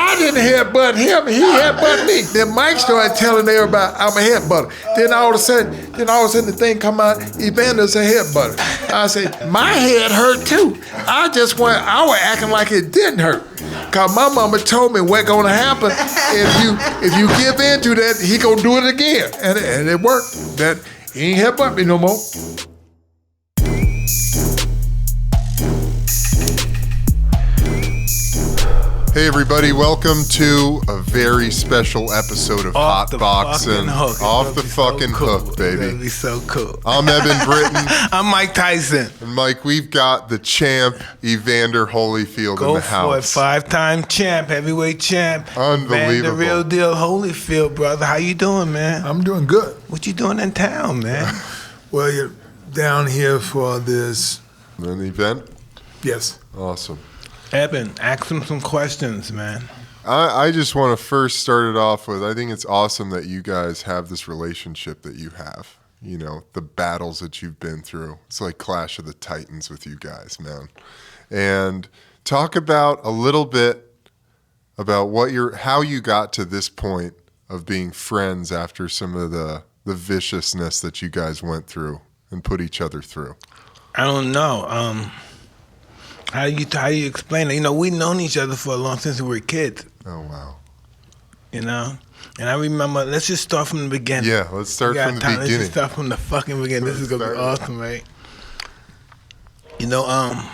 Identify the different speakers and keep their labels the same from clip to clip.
Speaker 1: I didn't headbutt him. He headbutt me. Then Mike started telling everybody I'm a headbutter. Then all of a sudden the thing come out, Evander's a headbutter. I said, my head hurt too. I was acting like it didn't hurt. Cause my mama told me what's gonna happen if you give in to that, he gonna do it again. And it worked. That he ain't headbutt me no more.
Speaker 2: Hey everybody, welcome to a very special episode of Hotboxin. Off the fucking hook, baby.
Speaker 3: That'd be so cool.
Speaker 2: I'm Evan Britton.
Speaker 3: I'm Mike Tyson.
Speaker 2: And Mike, we've got the champ, Evander Holyfield in the house.
Speaker 3: Go for it, 5-time champ, heavyweight champ.
Speaker 2: Unbelievable.
Speaker 3: The real deal Holyfield, brother. How you doing, man?
Speaker 1: I'm doing good.
Speaker 3: What you doing in town, man?
Speaker 1: Well, you're down here for this.
Speaker 2: An event?
Speaker 1: Yes.
Speaker 2: Awesome.
Speaker 3: Evan, ask him some questions, man.
Speaker 2: I just want to first start it off with, I think it's awesome that you guys have this relationship that you have. You know, the battles that you've been through. It's like Clash of the Titans with you guys, man. And talk about a little bit about how you got to this point of being friends after some of the viciousness that you guys went through and put each other through.
Speaker 3: I don't know. How do you explain it? You know, we've known each other for a long since we were kids.
Speaker 2: Oh, wow.
Speaker 3: You know? And I remember, let's just start from the beginning.
Speaker 2: Yeah, let's start from the beginning.
Speaker 3: Let's just start from the fucking beginning. This is going to be awesome, right? You know, I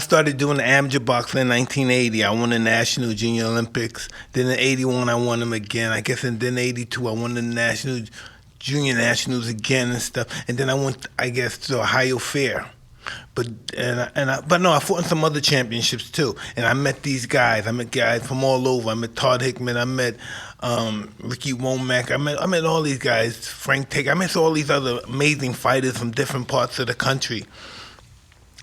Speaker 3: started doing the amateur boxing in 1980. I won the National Junior Olympics. Then in 81, I won them again. I guess and then 82, I won the National Junior Nationals again and stuff. And then I went, I guess, to Ohio Fair. But I fought in some other championships too, and I met these guys. I met guys from all over. I met Todd Hickman. I met Ricky Womack. I met all these guys. Frank Tate. I met all these other amazing fighters from different parts of the country,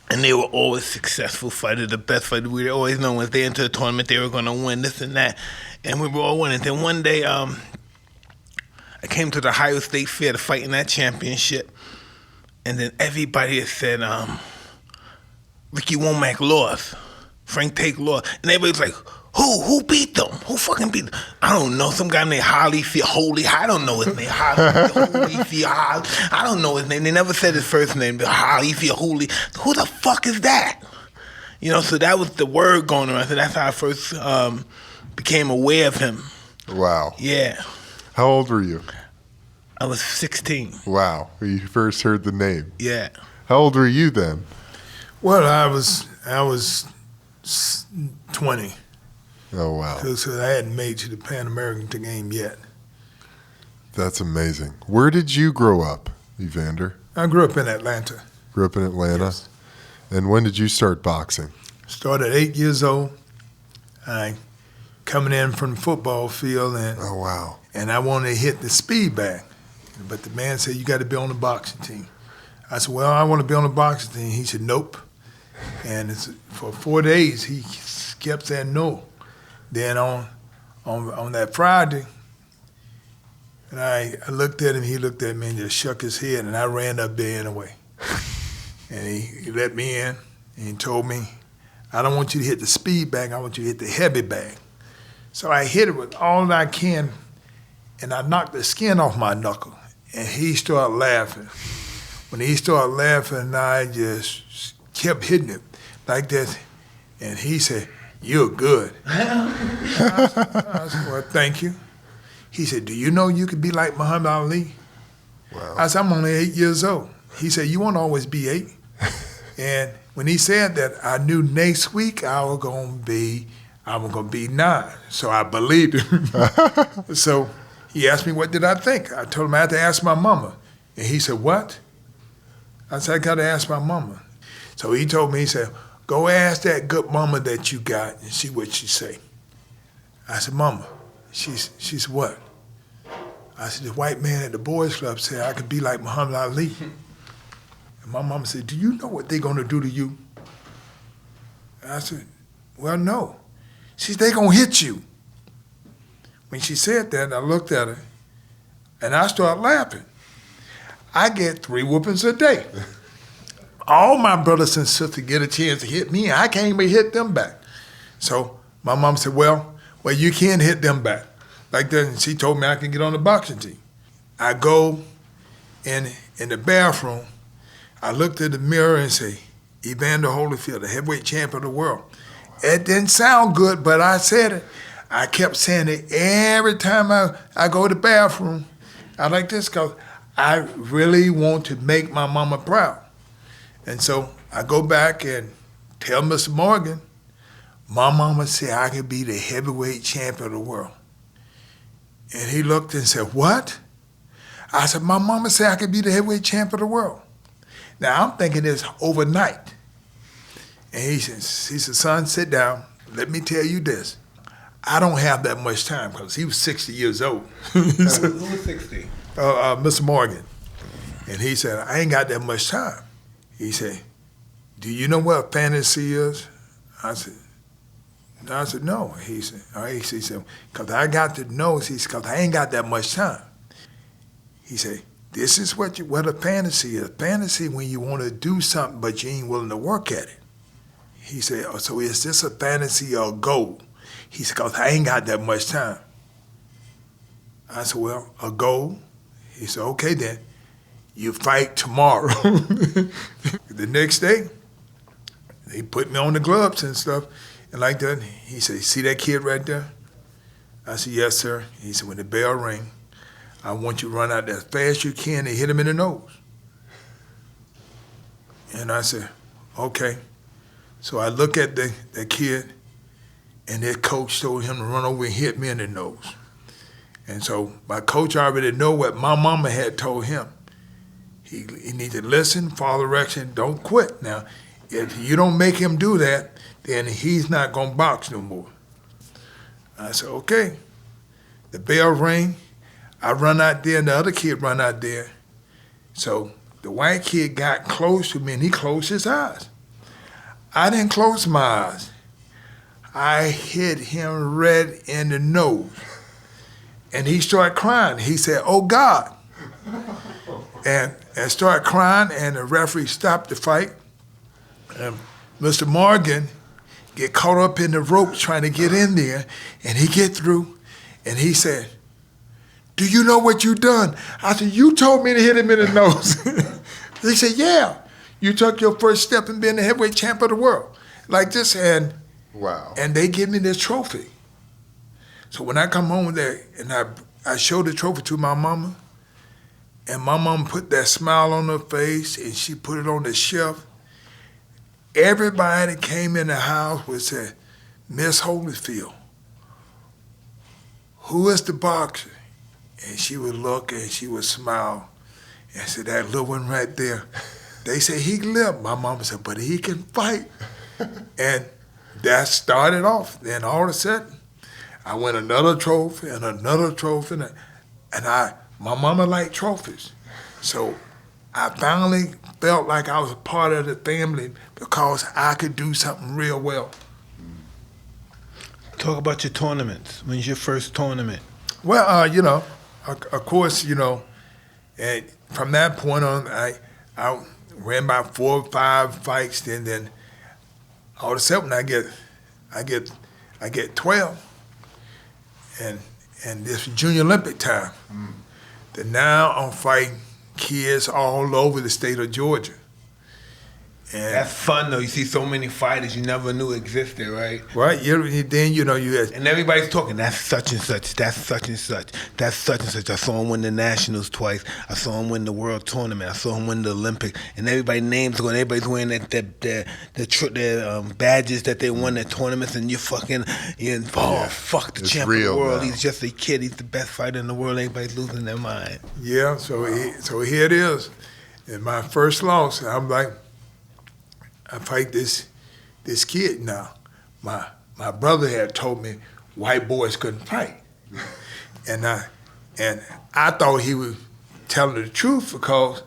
Speaker 3: and they were always successful fighters, the best fighters. We always know when they entered the tournament they were going to win this and that, and we were all winning. Then one day, I came to the Ohio State Fair to fight in that championship. And then everybody had said, Ricky Womack lost, Frank Tate lost. And everybody's like, who beat them? Who fucking beat them? I don't know, some guy named Holyfield, I don't know his name, Holyfield, I don't know his name. They never said his first name, Holyfield, who the fuck is that? You know, so that was the word going around. So that's how I first became aware of him.
Speaker 2: Wow.
Speaker 3: Yeah.
Speaker 2: How old were you?
Speaker 3: I was 16.
Speaker 2: Wow, when you first heard the name.
Speaker 3: Yeah.
Speaker 2: How old were you then?
Speaker 1: Well, I was 20.
Speaker 2: Oh, wow.
Speaker 1: Because I hadn't made to the Pan American game yet.
Speaker 2: That's amazing. Where did you grow up, Evander?
Speaker 1: I grew up in Atlanta.
Speaker 2: Grew up in Atlanta?
Speaker 1: Yes.
Speaker 2: And when did you start boxing?
Speaker 1: Started at 8 years old. I coming in from the football field, and
Speaker 2: oh, wow.
Speaker 1: And I wanted to hit the speed bag. But the man said, you got to be on the boxing team. I said, well, I want to be on the boxing team. He said, nope. And for 4 days, he kept saying no. Then on that Friday, and I looked at him, he looked at me and just shook his head, and I ran up there anyway. And he let me in, and he told me, I don't want you to hit the speed bag, I want you to hit the heavy bag. So I hit it with all that I can, and I knocked the skin off my knuckle. And he started laughing. When he started laughing, I just kept hitting it like that. And he said, you're good. I said, well, thank you. He said, do you know you could be like Muhammad Ali?
Speaker 2: Wow.
Speaker 1: I said, I'm only 8 years old. He said, you won't always be 8. And when he said that, I knew next week I was gonna be 9. So I believed him. So he asked me, what did I think? I told him I had to ask my mama. And he said, what? I said, I got to ask my mama. So he told me, he said, go ask that good mama that you got and see what she say. I said, mama, she's what? I said, the white man at the boys club said I could be like Muhammad Ali. And my mama said, do you know what they're going to do to you? I said, well, no. She said, they're going to hit you. When she said that, I looked at her, and I started laughing. I get 3 whoopings a day. All my brothers and sisters get a chance to hit me, and I can't even hit them back. So My mom said, well, you can't hit them back. Like that, and she told me I can get on the boxing team. I go in the bathroom. I looked at the mirror and say, Evander Holyfield, the heavyweight champion of the world. It didn't sound good, but I said it. I kept saying it every time I go to the bathroom. I like this because I really want to make my mama proud. And so I go back and tell Mr. Morgan, my mama said I could be the heavyweight champion of the world. And he looked and said, what? I said, my mama said I could be the heavyweight champion of the world. Now, I'm thinking this overnight. And he said, son, sit down. Let me tell you this. I don't have that much time because he was 60 years old.
Speaker 3: Who was 60?
Speaker 1: Mr. Morgan. And he said, I ain't got that much time. He said, do you know what fantasy is? I said, no. He said, all right. He said, because I got to know, he said, because I ain't got that much time. He said, this is what a fantasy is. Fantasy when you want to do something, but you ain't willing to work at it. He said, oh, so is this a fantasy or a goal? He said, because I ain't got that much time. I said, well, a goal? He said, okay then, you fight tomorrow. The next day, they put me on the gloves and stuff, and like that. He said, see that kid right there? I said, yes, sir. He said, when the bell ring, I want you to run out there as fast as you can and hit him in the nose. And I said, okay. So I look at the kid, and that coach told him to run over and hit me in the nose. And so my coach already know what my mama had told him. He needs to listen, follow direction, don't quit. Now, if you don't make him do that, then he's not going to box no more. I said, okay. The bell ring. I run out there, and the other kid run out there. So the white kid got close to me, and he closed his eyes. I didn't close my eyes. I hit him red in the nose. And he started crying. He said, oh, God. And started crying, and the referee stopped the fight. And Mr. Morgan get caught up in the ropes trying to get in there, and he get through, and he said, do you know what you done? I said, you told me to hit him in the nose. He said, yeah. You took your first step in being the heavyweight champion of the world. Like this, and
Speaker 2: wow.
Speaker 1: And they give me this trophy. So when I come home there, and I show the trophy to my mama, and my mama put that smile on her face, and she put it on the shelf, everybody that came in the house would say, Miss Holyfield, who is the boxer? And she would look and she would smile and say, that little one right there. They say he limp. My mama said, but he can fight. And that started off. Then all of a sudden, I won another trophy and another trophy. And my mama liked trophies. So I finally felt like I was a part of the family because I could do something real well.
Speaker 3: Talk about your tournaments. When's your first tournament?
Speaker 1: Well, of course, and from that point on, I ran about 4 or 5 fights. Then all of a sudden I get 12, and this Junior Olympic time. Then now I'm fighting kids all over the state of Georgia. And
Speaker 3: that's fun though. You see so many fighters you never knew existed, right?
Speaker 1: Right. Then you had,
Speaker 3: and everybody's talking. That's such and such. That's such and such. That's such and such. I saw him win the Nationals twice. I saw him win the World Tournament. I saw him win the Olympics. And everybody's names going. Everybody's wearing their badges that they won their tournaments. And fuck the champ of the world. Now. He's just a kid. He's the best fighter in the world. Everybody's losing their mind.
Speaker 1: Yeah. So here it is. In my first loss, I'm like, I fight this kid now. My brother had told me white boys couldn't fight, and I thought he was telling the truth because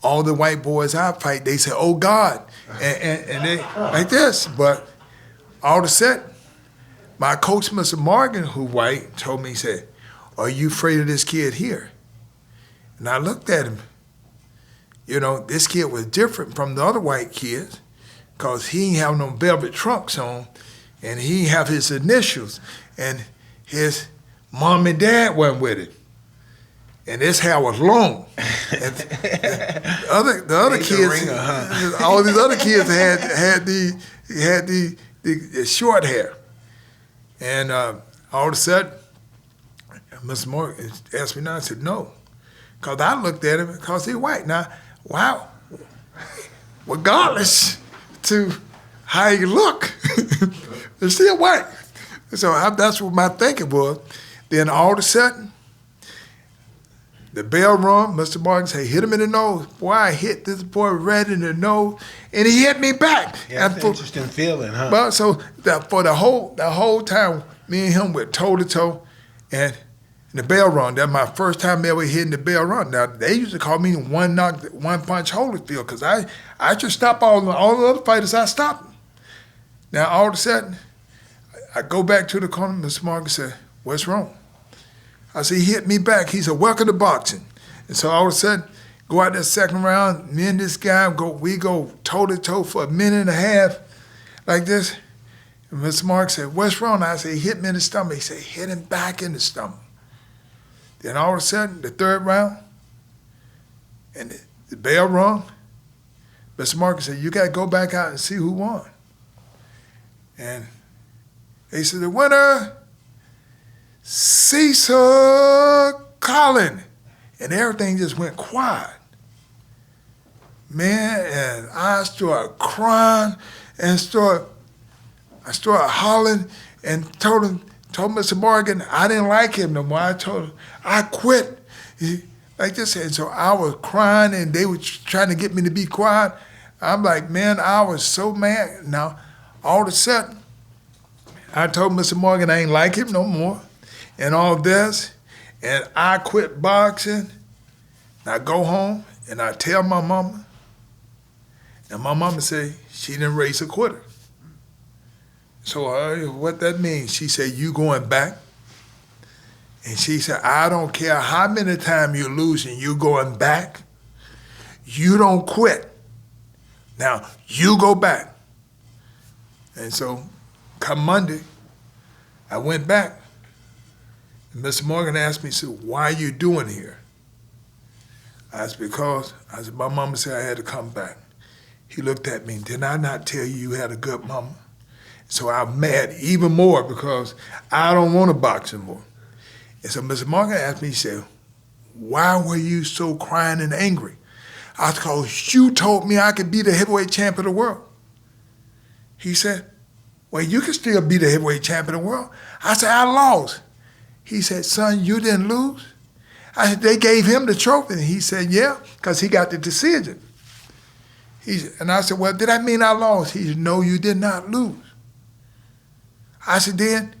Speaker 1: all the white boys I fight, they say, "Oh God," and they like this. But all of a sudden, my coach, Mr. Morgan, who white, told me, he said, "Are you afraid of this kid here?" And I looked at him. This kid was different from the other white kids because he didn't have no velvet trunks on, and he have his initials, and his mom and dad wasn't with him. And his hair was long. And the other kids,
Speaker 3: ringer, huh?
Speaker 1: all these other kids had the short hair. And all of a sudden, Mr. Morgan asked me now, I said, no. Because I looked at him because he's white. Now, wow, regardless to how you look, they're still white. So that's what my thinking was. Then all of a sudden, the bell rung. Mr. Morgan said, hit him in the nose. Boy, I hit this boy right in the nose, and he hit me back.
Speaker 3: Yeah, that's an interesting feeling, huh?
Speaker 1: But so for the whole time, me and him went toe to toe, and the bell rung. That's my first time ever hitting the bell rung. Now they used to call me one punch Holyfield because I just stopped all the other fighters. I stopped them. Now all of a sudden, I go back to the corner. Mr. Morgan said, "What's wrong?" I said, "He hit me back." He said, "Welcome to boxing." And so all of a sudden, go out that second round. Me and this guy we go toe to toe for a minute and a half, like this. And Mr. Mark said, "What's wrong?" I said, "He hit me in the stomach." He said, "Hit him back in the stomach." Then all of a sudden, the third round, and the bell rung. Mr. Mark said, "You got to go back out and see who won." And he said, "The winner, Cecil Collin." And everything just went quiet. Man, and I started crying and I started hollering and told Mr. Morgan I didn't like him no more. I told him I quit. Like this. And so I was crying and they were trying to get me to be quiet. I'm like, man, I was so mad. Now, all of a sudden, I told Mr. Morgan I ain't like him no more and all this. And I quit boxing. And I go home and I tell my mama. And my mama say she didn't raise a quitter. So what that means, she said, "You going back?" And she said, "I don't care how many times you're losing, you going back. You don't quit. Now, you go back." And so come Monday, I went back. And Mr. Morgan asked me, he said, "Why are you doing here?" I said, "Because," I said, "my mama said I had to come back." He looked at me, "Did I not tell you had a good mama?" So I'm mad even more because I don't want to box anymore. And so Mr. Morgan asked me, he said, "Why were you so crying and angry?" I said, "Because you told me I could be the heavyweight champion of the world." He said, "Well, you can still be the heavyweight champion of the world." I said, "I lost." He said, "Son, you didn't lose?" I said, "They gave him the trophy." And he said, "Yeah, because he got the decision." And I said, "Well, did that mean I lost?" He said, "No, you did not lose." I said, "Then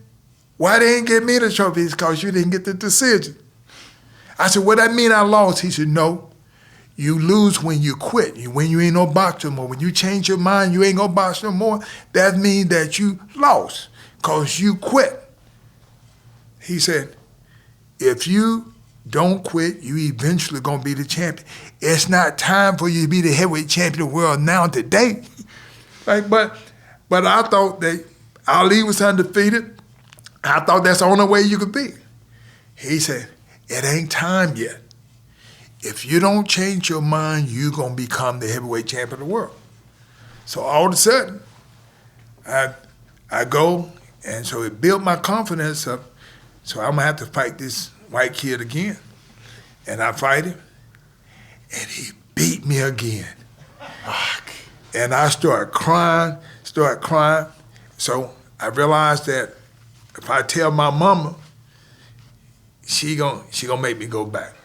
Speaker 1: why they didn't give me the trophy?" It's because you didn't get the decision. I said, "Well, that mean I lost?" He said, "No, you lose when you quit. When you ain't no boxer no more. When you change your mind, you ain't gonna box no more. That means that you lost because you quit." He said, "If you don't quit, you eventually gonna be the champion. It's not time for you to be the heavyweight champion of the world now today." But I thought that Ali was undefeated. I thought that's the only way you could be. He said, "It ain't time yet. If you don't change your mind, you're going to become the heavyweight champion of the world." So all of a sudden, I go, and so it built my confidence up. So I'm going to have to fight this white kid again. And I fight him, and he beat me again. And I started crying. So I realized that if I tell my mama, she gonna make me go back.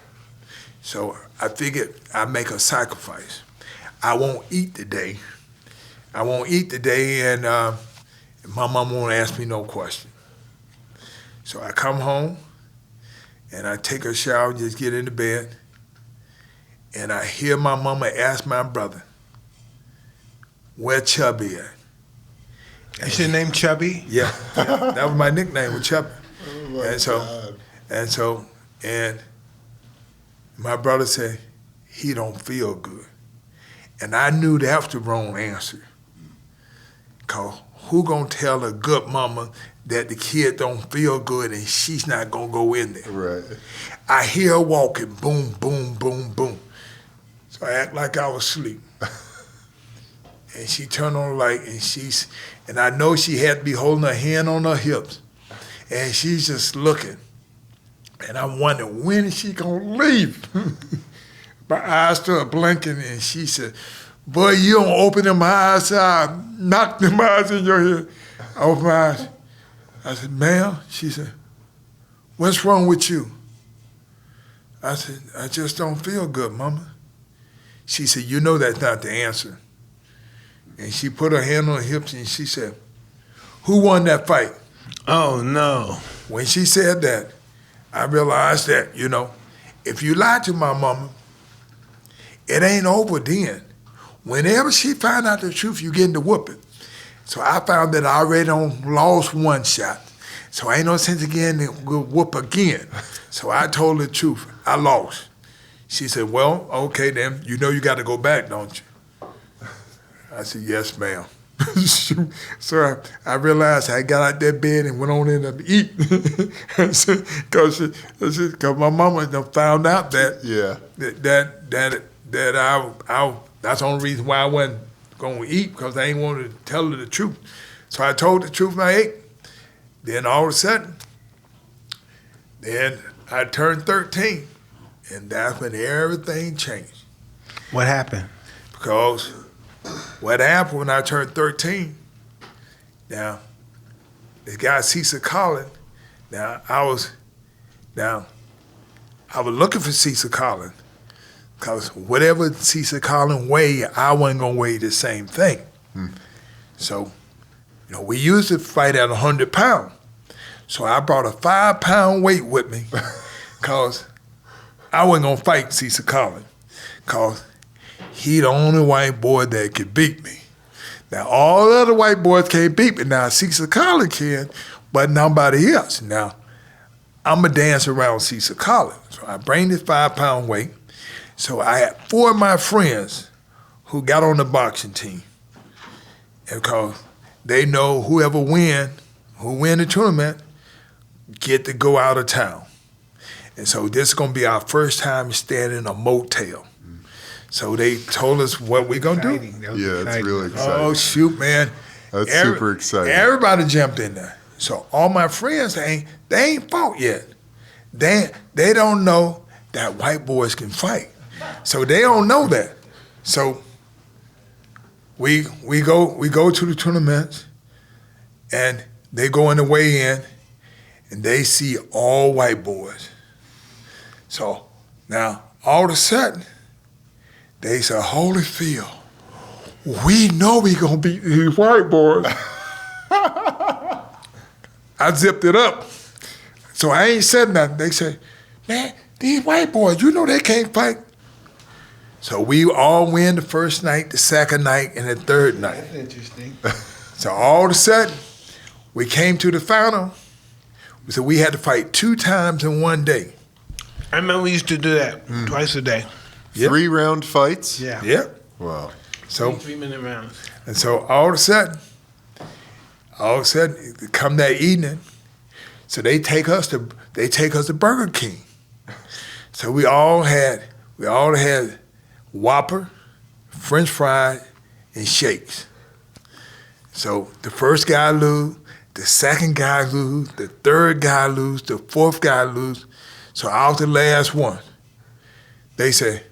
Speaker 1: So I figured I'd make a sacrifice. I won't eat today. And my mama won't ask me no question. So I come home, and I take a shower and just get into bed, and I hear my mama ask my brother, "Where Chubby at?"
Speaker 3: Is your name Chubby?
Speaker 1: Yeah, that was my nickname, was Chubby.
Speaker 2: God.
Speaker 1: And my brother said, "He don't feel good." And I knew that was the wrong answer. Because who gonna tell a good mama that the kid don't feel good and she's not gonna go in there?
Speaker 2: Right.
Speaker 1: I hear her walking, boom, boom, boom, boom. So I act like I was asleep. And she turned on the light, and I know she had to be holding her hand on her hips. And she's just looking. And I'm wondering, when is she gonna leave? My eyes started blinking, and she said, boy, you don't open them eyes, I knock them eyes in your head. I opened my eyes. I said, ma'am? She said, what's wrong with you? I said, I just don't feel good, Mama. She said, you know that's not the answer. And she put her hand on her hips and she said, who won that fight?
Speaker 3: Oh, no.
Speaker 1: When she said that, I realized that, if you lie to my mama, it ain't over then. Whenever she find out the truth, you getting to whooping. So I found that I already lost one shot. So ain't no sense again to whoop again. So I told her the truth. I lost. She said, well, okay then, you know you got to go back, don't you? I said, yes, ma'am. So I realized I got out that bed and went on in to eat. Because my mama done found out that that's the only reason why I wasn't going to eat, because I ain't wanted to tell her the truth. So I told the truth and I ate. Then all of a sudden, then I turned 13, and that's when everything changed.
Speaker 3: What happened?
Speaker 1: Because what happened when I turned 13, now, this guy Cecil Collins, I was looking for Cecil Collins, because whatever Cecil Collins weighed, I wasn't going to weigh the same thing. So, we used to fight at 100 pounds. So I brought a 5-pound weight with me, because I wasn't going to fight Cecil Collins, because he the only white boy that could beat me. Now, all the other white boys can't beat me. Now, Cecil Collins can, but nobody else. Now, I'm going to dance around Cecil Collins. So I bring this 5-pound weight. So I had 4 of my friends who got on the boxing team. And because they know who win the tournament, get to go out of town. And so this is going to be our first time staying in a motel. So they told us what we're going to do.
Speaker 2: Yeah, it's really exciting.
Speaker 1: Oh, shoot, man.
Speaker 2: That's super exciting.
Speaker 1: Everybody jumped in there. So all my friends, they ain't fought yet. They don't know that white boys can fight. So they don't know that. So we go to the tournaments, and they go in the weigh-in, and they see all white boys. So now, all of a sudden, they say, Holyfield, we know we gonna beat these white boys. I zipped it up. So I ain't said nothing. They say, man, these white boys, you know they can't fight. So we all win the first night, the second night, and the third night.
Speaker 3: That's interesting.
Speaker 1: So all of a sudden, we came to the final. So we had to fight 2 times in one day.
Speaker 3: I remember we used to do that twice a day.
Speaker 1: Yep.
Speaker 2: 3-round fights?
Speaker 3: Yeah.
Speaker 1: Yep.
Speaker 2: Wow.
Speaker 1: So
Speaker 3: 3-minute rounds.
Speaker 1: And so all of a sudden, come that evening, so they take us to Burger King. So we all had Whopper, French fries, and shakes. So the first guy lose, the second guy lose, the third guy lose, the fourth guy lose. So I was the last one. They say,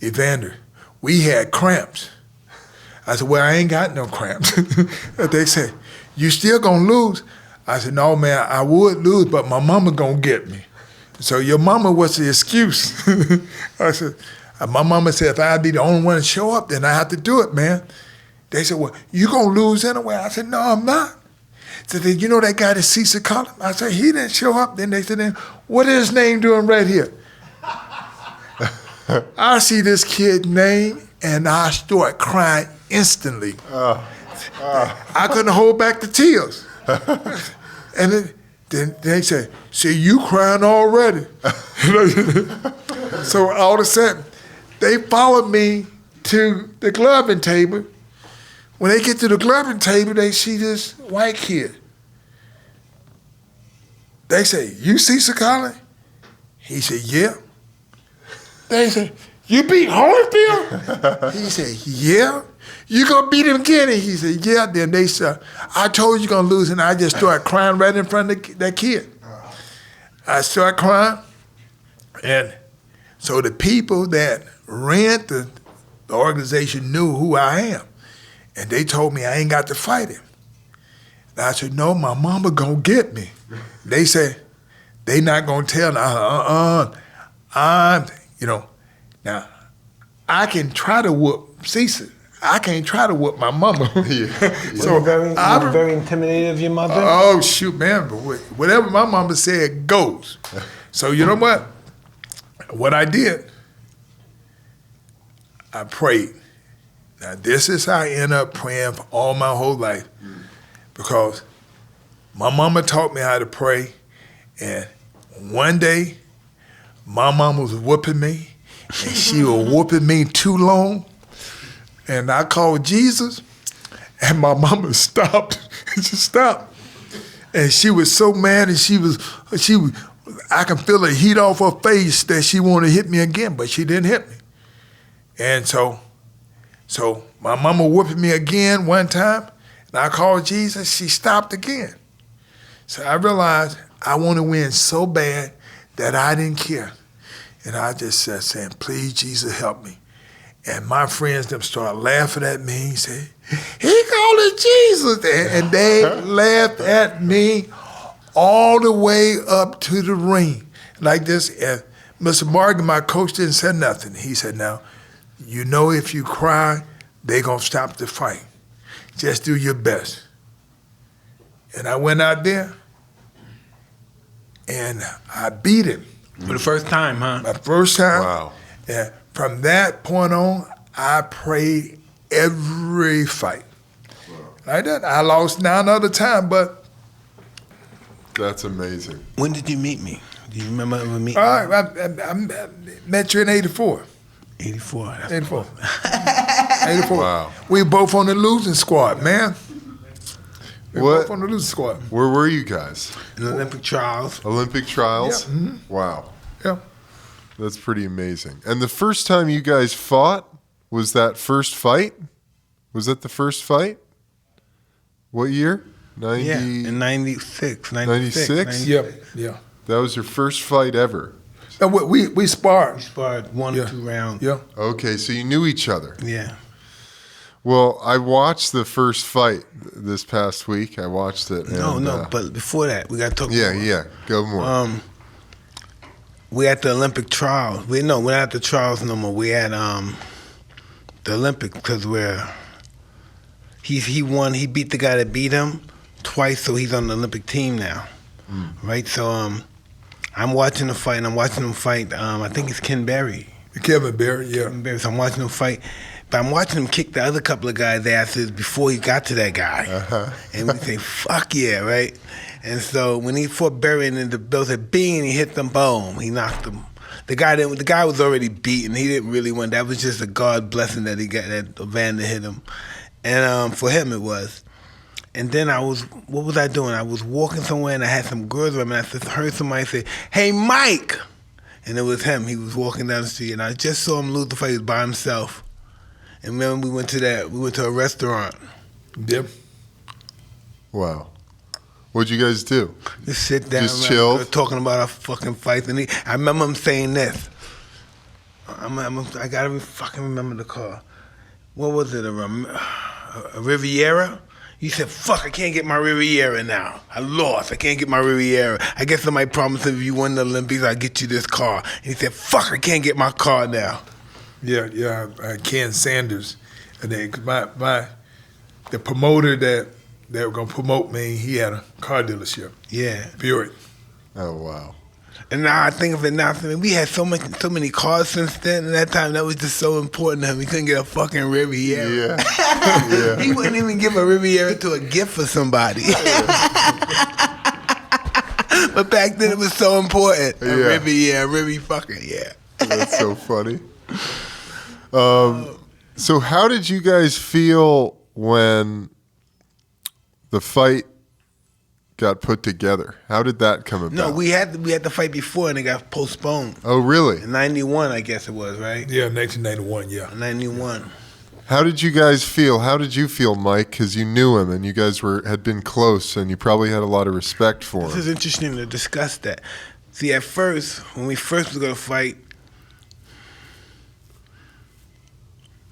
Speaker 1: Evander, we had cramps. I said, well, I ain't got no cramps. They said, you still gonna lose? I said, no, man, I would lose, but my mama gonna get me. So your mama was the excuse. I said, my mama said, if I'd be the only one to show up, then I have to do it, man. They said, well, you gonna lose anyway? I said, no, I'm not. They said, you know that guy that Cecil Collins? I said, he didn't show up. Then they said, then what is his name doing right here? I see this kid's name, and I start crying instantly. I couldn't hold back the tears. And then they said, see, you crying already. So all of a sudden, they followed me to the gloving table When they get to the gloving table, they see this white kid. They say, "You see Sakali?" He said, "Yeah." They said, "You beat Holyfield?" He said, "Yeah." "You gonna beat him again?" And he said, "Yeah." Then they said, "I told you gonna lose," and I just started crying right in front of that kid. I started crying, and so the people that ran the organization knew who I am, and they told me I ain't got to fight him. And I said, "No, my mama gonna get me." They said, "They not gonna tell." I'm, now I can try to whoop Cecil. I can't try to whoop my mama.
Speaker 3: So you're very intimidated of your mother?
Speaker 1: Oh, shoot, man. But whatever my mama said goes. So you know what? What I did, I prayed. Now, this is how I end up praying for all my whole life. Because my mama taught me how to pray. And one day, my mama was whooping me. And she was whooping me too long. And I called Jesus, and my mama stopped. She stopped. And she was so mad, and I can feel the heat off her face that she wanted to hit me again, but she didn't hit me. And so my mama whooping me again one time, and I called Jesus, she stopped again. So I realized I want to win so bad that I didn't care. And I just said, saying, "Please, Jesus, help me." And my friends them started laughing at me. He said, "He called it Jesus." And they laughed at me all the way up to the ring. Like this, and Mr. Morgan, my coach, didn't say nothing. He said, "Now, you know if you cry, they gonna stop the fight. Just do your best." And I went out there, and I beat him.
Speaker 3: For the first time, huh?
Speaker 1: My first time.
Speaker 2: Wow.
Speaker 1: And from that point on, I prayed every fight.
Speaker 2: Wow.
Speaker 1: Like that. I lost 9 other times, but
Speaker 2: That's amazing.
Speaker 3: When did you meet me? Do you remember ever meeting me?
Speaker 1: I met you in 84.
Speaker 3: 84.
Speaker 1: 84. 84.
Speaker 2: Wow.
Speaker 1: We both on the losing squad, man. We
Speaker 2: What?
Speaker 1: both on the losing squad.
Speaker 2: Where were you guys?
Speaker 3: In the Olympic trials.
Speaker 2: Olympic trials?
Speaker 1: Yeah. Mhm.
Speaker 2: Wow.
Speaker 1: Yeah.
Speaker 2: That's pretty amazing. And the first time you guys fought, was that first fight? Was that the first fight? What year? 90?
Speaker 3: Yeah, in 96.
Speaker 2: 96?
Speaker 1: Yeah. Yeah.
Speaker 2: That was your first fight ever.
Speaker 1: And we sparred.
Speaker 3: We sparred 1 or 2 rounds.
Speaker 1: Yeah.
Speaker 2: Okay, so you knew each other.
Speaker 3: Yeah.
Speaker 2: Well, I watched the first fight this past week. I watched it. And,
Speaker 3: but before that, we got to talk
Speaker 2: Yeah,
Speaker 3: more.
Speaker 2: yeah. Go more.
Speaker 3: We at the Olympic trials. We're not at the trials no more. We at the Olympics because he won. He beat the guy that beat him twice, so he's on the Olympic team now, right? So I'm watching the fight, and I'm watching him fight. I think it's Ken Berry.
Speaker 1: Kevin Berry, yeah.
Speaker 3: Ken Berry. So I'm watching him fight, but I'm watching him kick the other couple of guys' asses before he got to that guy, and we say, "Fuck yeah!" Right? And so when he fought Berry and the bell said bing, he hit them, boom, he knocked him. The guy was already beaten. He didn't really win. That was just a God blessing that he got, that Evander hit him. And for him it was. And then what was I doing? I was walking somewhere and I had some girls around me and I heard somebody say, "Hey, Mike!" And it was him. He was walking down the street and I just saw him lose the fight. He was by himself. And remember we went to a restaurant.
Speaker 1: Yep.
Speaker 2: Wow. What'd you guys do?
Speaker 3: Just sit down,
Speaker 2: Just chill?
Speaker 3: talking about our fucking fights. And I remember him saying this. I gotta fucking remember the car. What was it? A Riviera? He said, "Fuck, I can't get my Riviera now. I lost. I can't get my Riviera. I guess somebody promised if you win the Olympics, I'll get you this car." And he said, "Fuck, I can't get my car now."
Speaker 1: Yeah. Ken Sanders, and then the promoter that were gonna promote me, he had a car dealership.
Speaker 3: Yeah.
Speaker 1: Buick.
Speaker 2: Oh, wow.
Speaker 3: And now I think of it now, I mean, we had so many cars since then, and that time that was just so important to him. He couldn't get a fucking Riviera.
Speaker 2: Yeah.
Speaker 3: He wouldn't even give a Riviera to a gift for somebody. But back then it was so important. A
Speaker 2: Yeah.
Speaker 3: Riviera, fucking, yeah.
Speaker 2: That's so funny. So how did you guys feel when the fight got put together, how did that come about?
Speaker 3: No, we had the fight before, and it got postponed.
Speaker 2: Oh, really?
Speaker 3: In 91, I guess it was, right?
Speaker 1: Yeah, 1991, yeah.
Speaker 3: 91.
Speaker 2: How did you guys feel? How did you feel, Mike? Because you knew him and you guys had been close and you probably had a lot of respect for
Speaker 3: This
Speaker 2: him.
Speaker 3: is interesting to discuss that. See, at first, when we first was going to fight,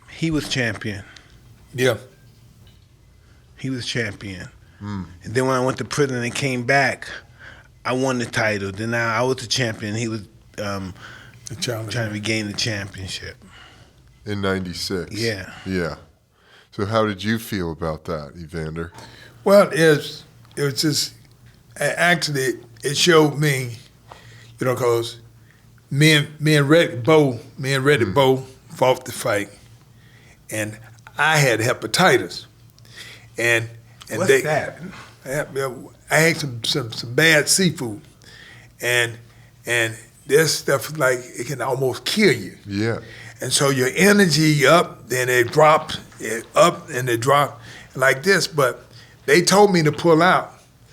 Speaker 3: he was champion.
Speaker 1: Yeah.
Speaker 3: He was champion. And then when I went to prison and came back, I won the title. Then I was the champion. He was
Speaker 1: The challenge.
Speaker 3: trying to regain the championship.
Speaker 2: In 96.
Speaker 3: Yeah.
Speaker 2: Yeah. So how did you feel about that, Evander?
Speaker 1: Well, it was just, actually, it showed me, because me and Reddy Bowe fought the fight, and I had hepatitis, and
Speaker 3: What's
Speaker 1: they,
Speaker 3: that?
Speaker 1: I had some bad seafood, and this stuff it can almost kill you.
Speaker 2: Yeah.
Speaker 1: And so your energy up, then it drops, up and it drops like this. But they told me to pull out.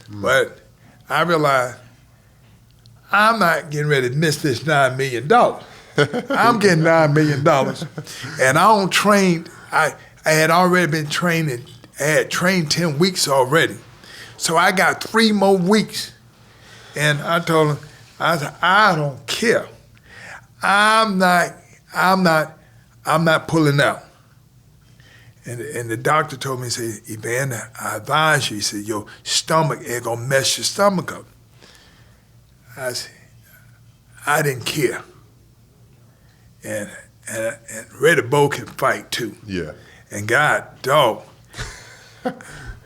Speaker 1: But I realized I'm not getting ready to miss this $9 million. I'm getting $9 million. And I don't train, I had already been training, I had trained 10 weeks already. So I got 3 more weeks. And I told him, I said, I don't care. I'm not pulling out. And the doctor told me, he said, Evander, I advise you, he said, your stomach ain't gonna mess your stomach up. I said, I didn't care. And Reddy Bowe can fight too.
Speaker 2: Yeah.
Speaker 1: And God, dog,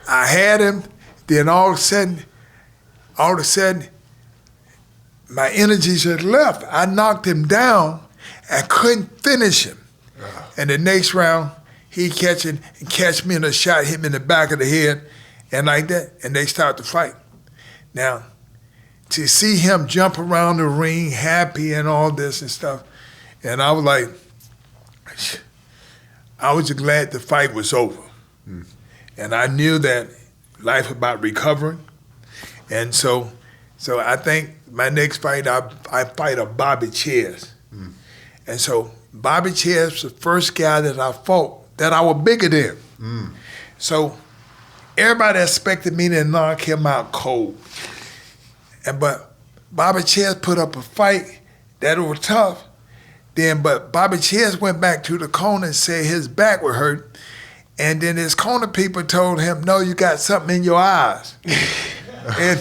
Speaker 1: I had him, then all of a sudden, my energies had left. I knocked him down and couldn't finish him. And the next round, he catch me in a shot, hit me in the back of the head, and like that, and they start to fight. Now, to see him jump around the ring, happy and all this and stuff, and I was like, I was just glad the fight was over. And I knew that life was about recovering. And so I think my next fight, I fight a Bobby Chess. And so Bobby Chess was the first guy that I fought that I was bigger than. So everybody expected me to knock him out cold. But Bobby Chess put up a fight that was tough. But Bobby Chess went back to the corner and said his back was hurt. And then his corner people told him, no, you got something in your eyes. and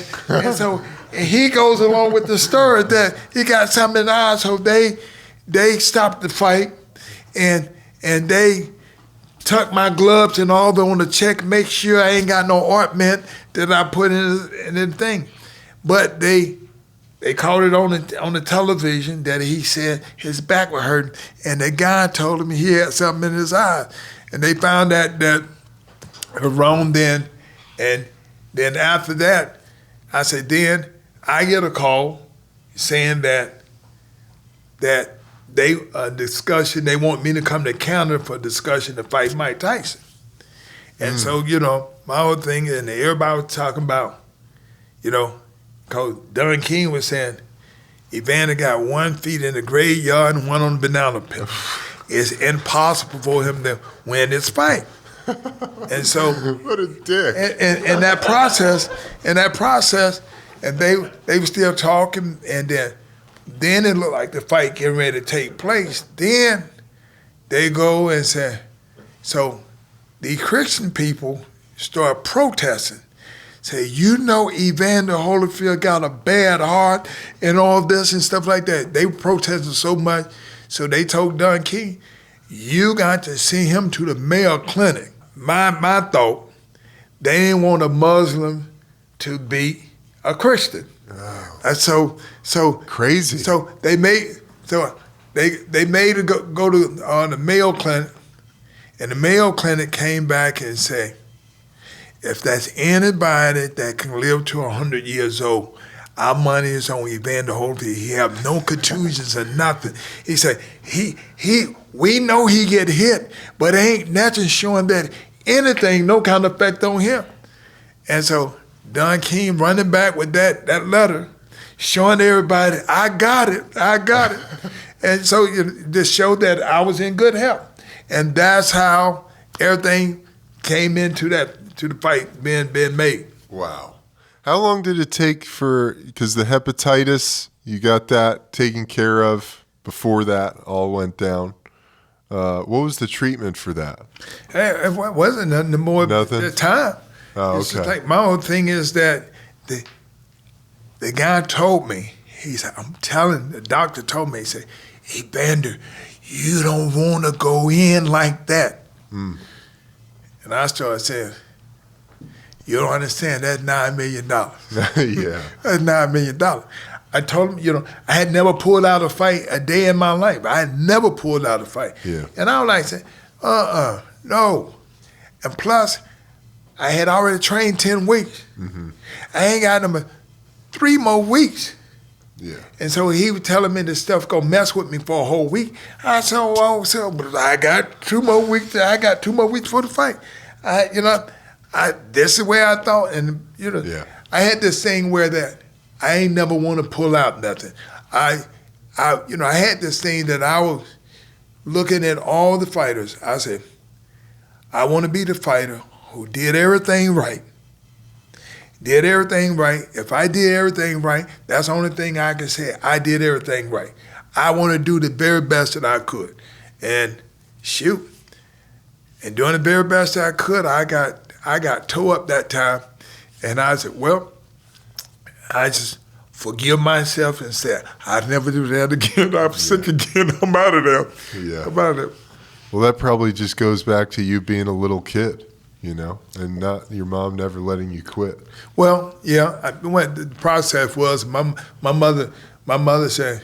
Speaker 1: so he goes along with the story that he got something in the eyes. So they stopped the fight and they tucked my gloves and all on the check, make sure I ain't got no ointment that I put in the thing. But they caught it on the television that he said his back was hurting, and the guy told him he had something in his eye. And they found that it was wrong then. And then after that, I said, then I get a call saying that they discussion, they want me to come to Canada for a discussion to fight Mike Tyson. And so, my whole thing, and everybody was talking about, because Don King was saying, Evander got 1 feet in the graveyard and 1 on the banana peel. It's impossible for him to win this fight. And so,
Speaker 2: What a dick.
Speaker 1: and that process, and they were still talking, and then it looked like the fight getting ready to take place. Then they go and say, so the Christian people start protesting. Say, Evander Holyfield got a bad heart and all this and stuff like that. They were protesting so much, so they told Don King, you got to send him to the Mayo Clinic. My thought, they didn't want a Muslim to beat a Christian.
Speaker 2: Oh.
Speaker 1: And so
Speaker 2: Crazy.
Speaker 1: So they made it go to the Mayo Clinic, and the Mayo Clinic came back and said, if that's anybody that can live to 100 years old, our money is on Evander Holyfield. He have no contusions or nothing. He said, we know he get hit, but ain't nothing showing that anything, no kind of effect on him. And so Don King running back with that letter, showing everybody, I got it. And so it just showed that I was in good health. And that's how everything came to the fight being made.
Speaker 2: Wow. How long did it take because the hepatitis, you got that taken care of before that all went down? What was the treatment for that?
Speaker 1: It wasn't nothing more at the time.
Speaker 2: Oh,
Speaker 1: It's
Speaker 2: okay.
Speaker 1: just like my whole thing is that the guy told me, he said, the doctor told me, he said, Evander, you don't want to go in like that.
Speaker 2: Mm.
Speaker 1: And I started saying, you don't understand, that's $9 million.
Speaker 2: Yeah.
Speaker 1: That's $9 million. I told him, I had never pulled out a fight a day in my life. I had never pulled out a fight.
Speaker 2: Yeah.
Speaker 1: And I was like, saying, no. And plus, I had already trained 10 weeks.
Speaker 2: Mm-hmm.
Speaker 1: I ain't got them 3 more weeks.
Speaker 2: Yeah.
Speaker 1: And so he was telling me this stuff gonna mess with me for a whole week. I said, well, but I got 2 more weeks. I got 2 more weeks for the fight. This is where I thought, and
Speaker 2: Yeah.
Speaker 1: I had this thing where that I ain't never want to pull out nothing. I had this thing that I was looking at all the fighters. I said, I want to be the fighter who did everything right. Did everything right. If I did everything right, that's the only thing I can say. I did everything right. I want to do the very best that I could. And shoot. And doing the very best that I could, I got tore up that time. And I said, well, I just forgive myself and said, I'd never do that again. I'm sick again. I'm out of there.
Speaker 2: Yeah.
Speaker 1: I'm out of there.
Speaker 2: Well, that probably just goes back to you being a little kid, and not your mom never letting you quit.
Speaker 1: Well, yeah. What the process was, my mother said,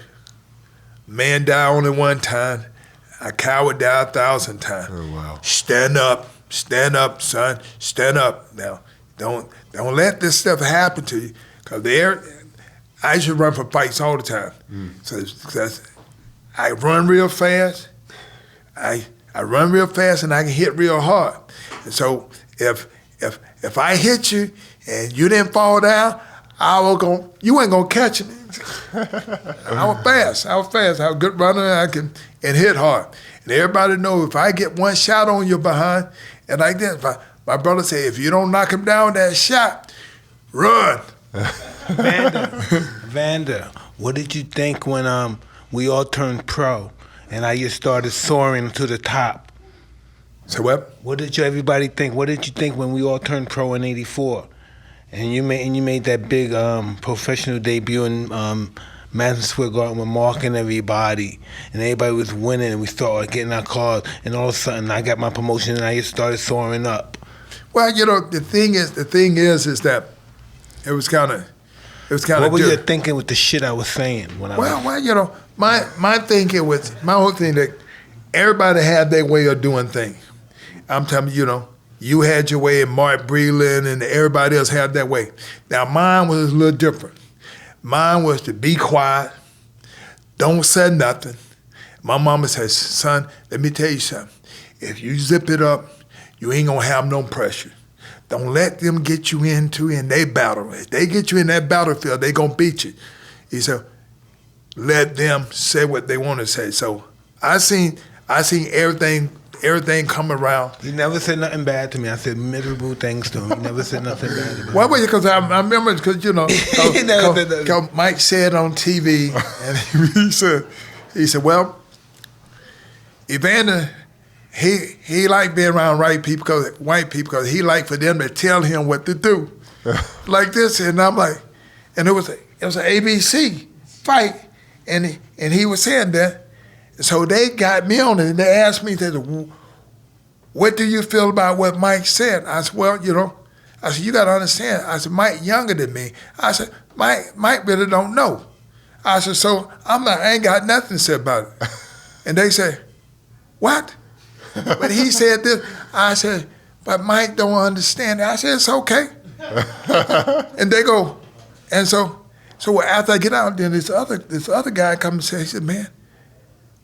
Speaker 1: man die only one time, a coward die 1,000 times.
Speaker 2: Oh, wow.
Speaker 1: Stand up, son, stand up. Now, don't let this stuff happen to you, because I used to run for fights all the time. So I run real fast. I run real fast and I can hit real hard. And so if I hit you and you didn't fall down, you ain't gonna catch me. I was fast. I was a good runner and hit hard. And everybody knows if I get one shot on your behind, and like this, my brother say, if you don't knock him down with that shot, run.
Speaker 3: Vander, what did you think when we all turned pro and I just started soaring to the top?
Speaker 1: So what?
Speaker 3: What did everybody think? What did you think when we all turned pro in '84, and you made that big professional debut in Madison Square Garden with Mark and everybody, and everybody was winning, and we started getting our cars, and all of a sudden I got my promotion and I just started soaring up.
Speaker 1: Well, the thing is that it was kind of
Speaker 3: What were you thinking with the shit I was saying when I was?
Speaker 1: Well, my thinking was, my whole thing that everybody had their way of doing things. I'm telling you, you had your way and Mark Breland and everybody else had their way. Now mine was a little different. Mine was to be quiet, don't say nothing. My mama says, son, let me tell you something. If you zip it up, you ain't gonna have no pressure. Don't let them get you in their battle. If they get you in that battlefield, they gonna beat you. He said, let them say what they want to say. So I seen everything come around.
Speaker 3: He never said nothing bad to me. I said miserable things to him. He never said nothing bad about me.
Speaker 1: Well, because I remember, because cause Mike said on TV, and he said, well, Evander, he liked being around white people because he liked for them to tell him what to do, like this. And I'm like, and it was an ABC fight, and he was saying that. So they got me on it, and they asked me, what do you feel about what Mike said? I said, well, you got to understand. I said, Mike younger than me. I said, Mike really don't know. I said, so I ain't got nothing to say about it. And they said, what? But he said this. I said, but Mike don't understand it. I said, it's okay. And they go, and so after I get out, then this other guy comes and says, he said, man,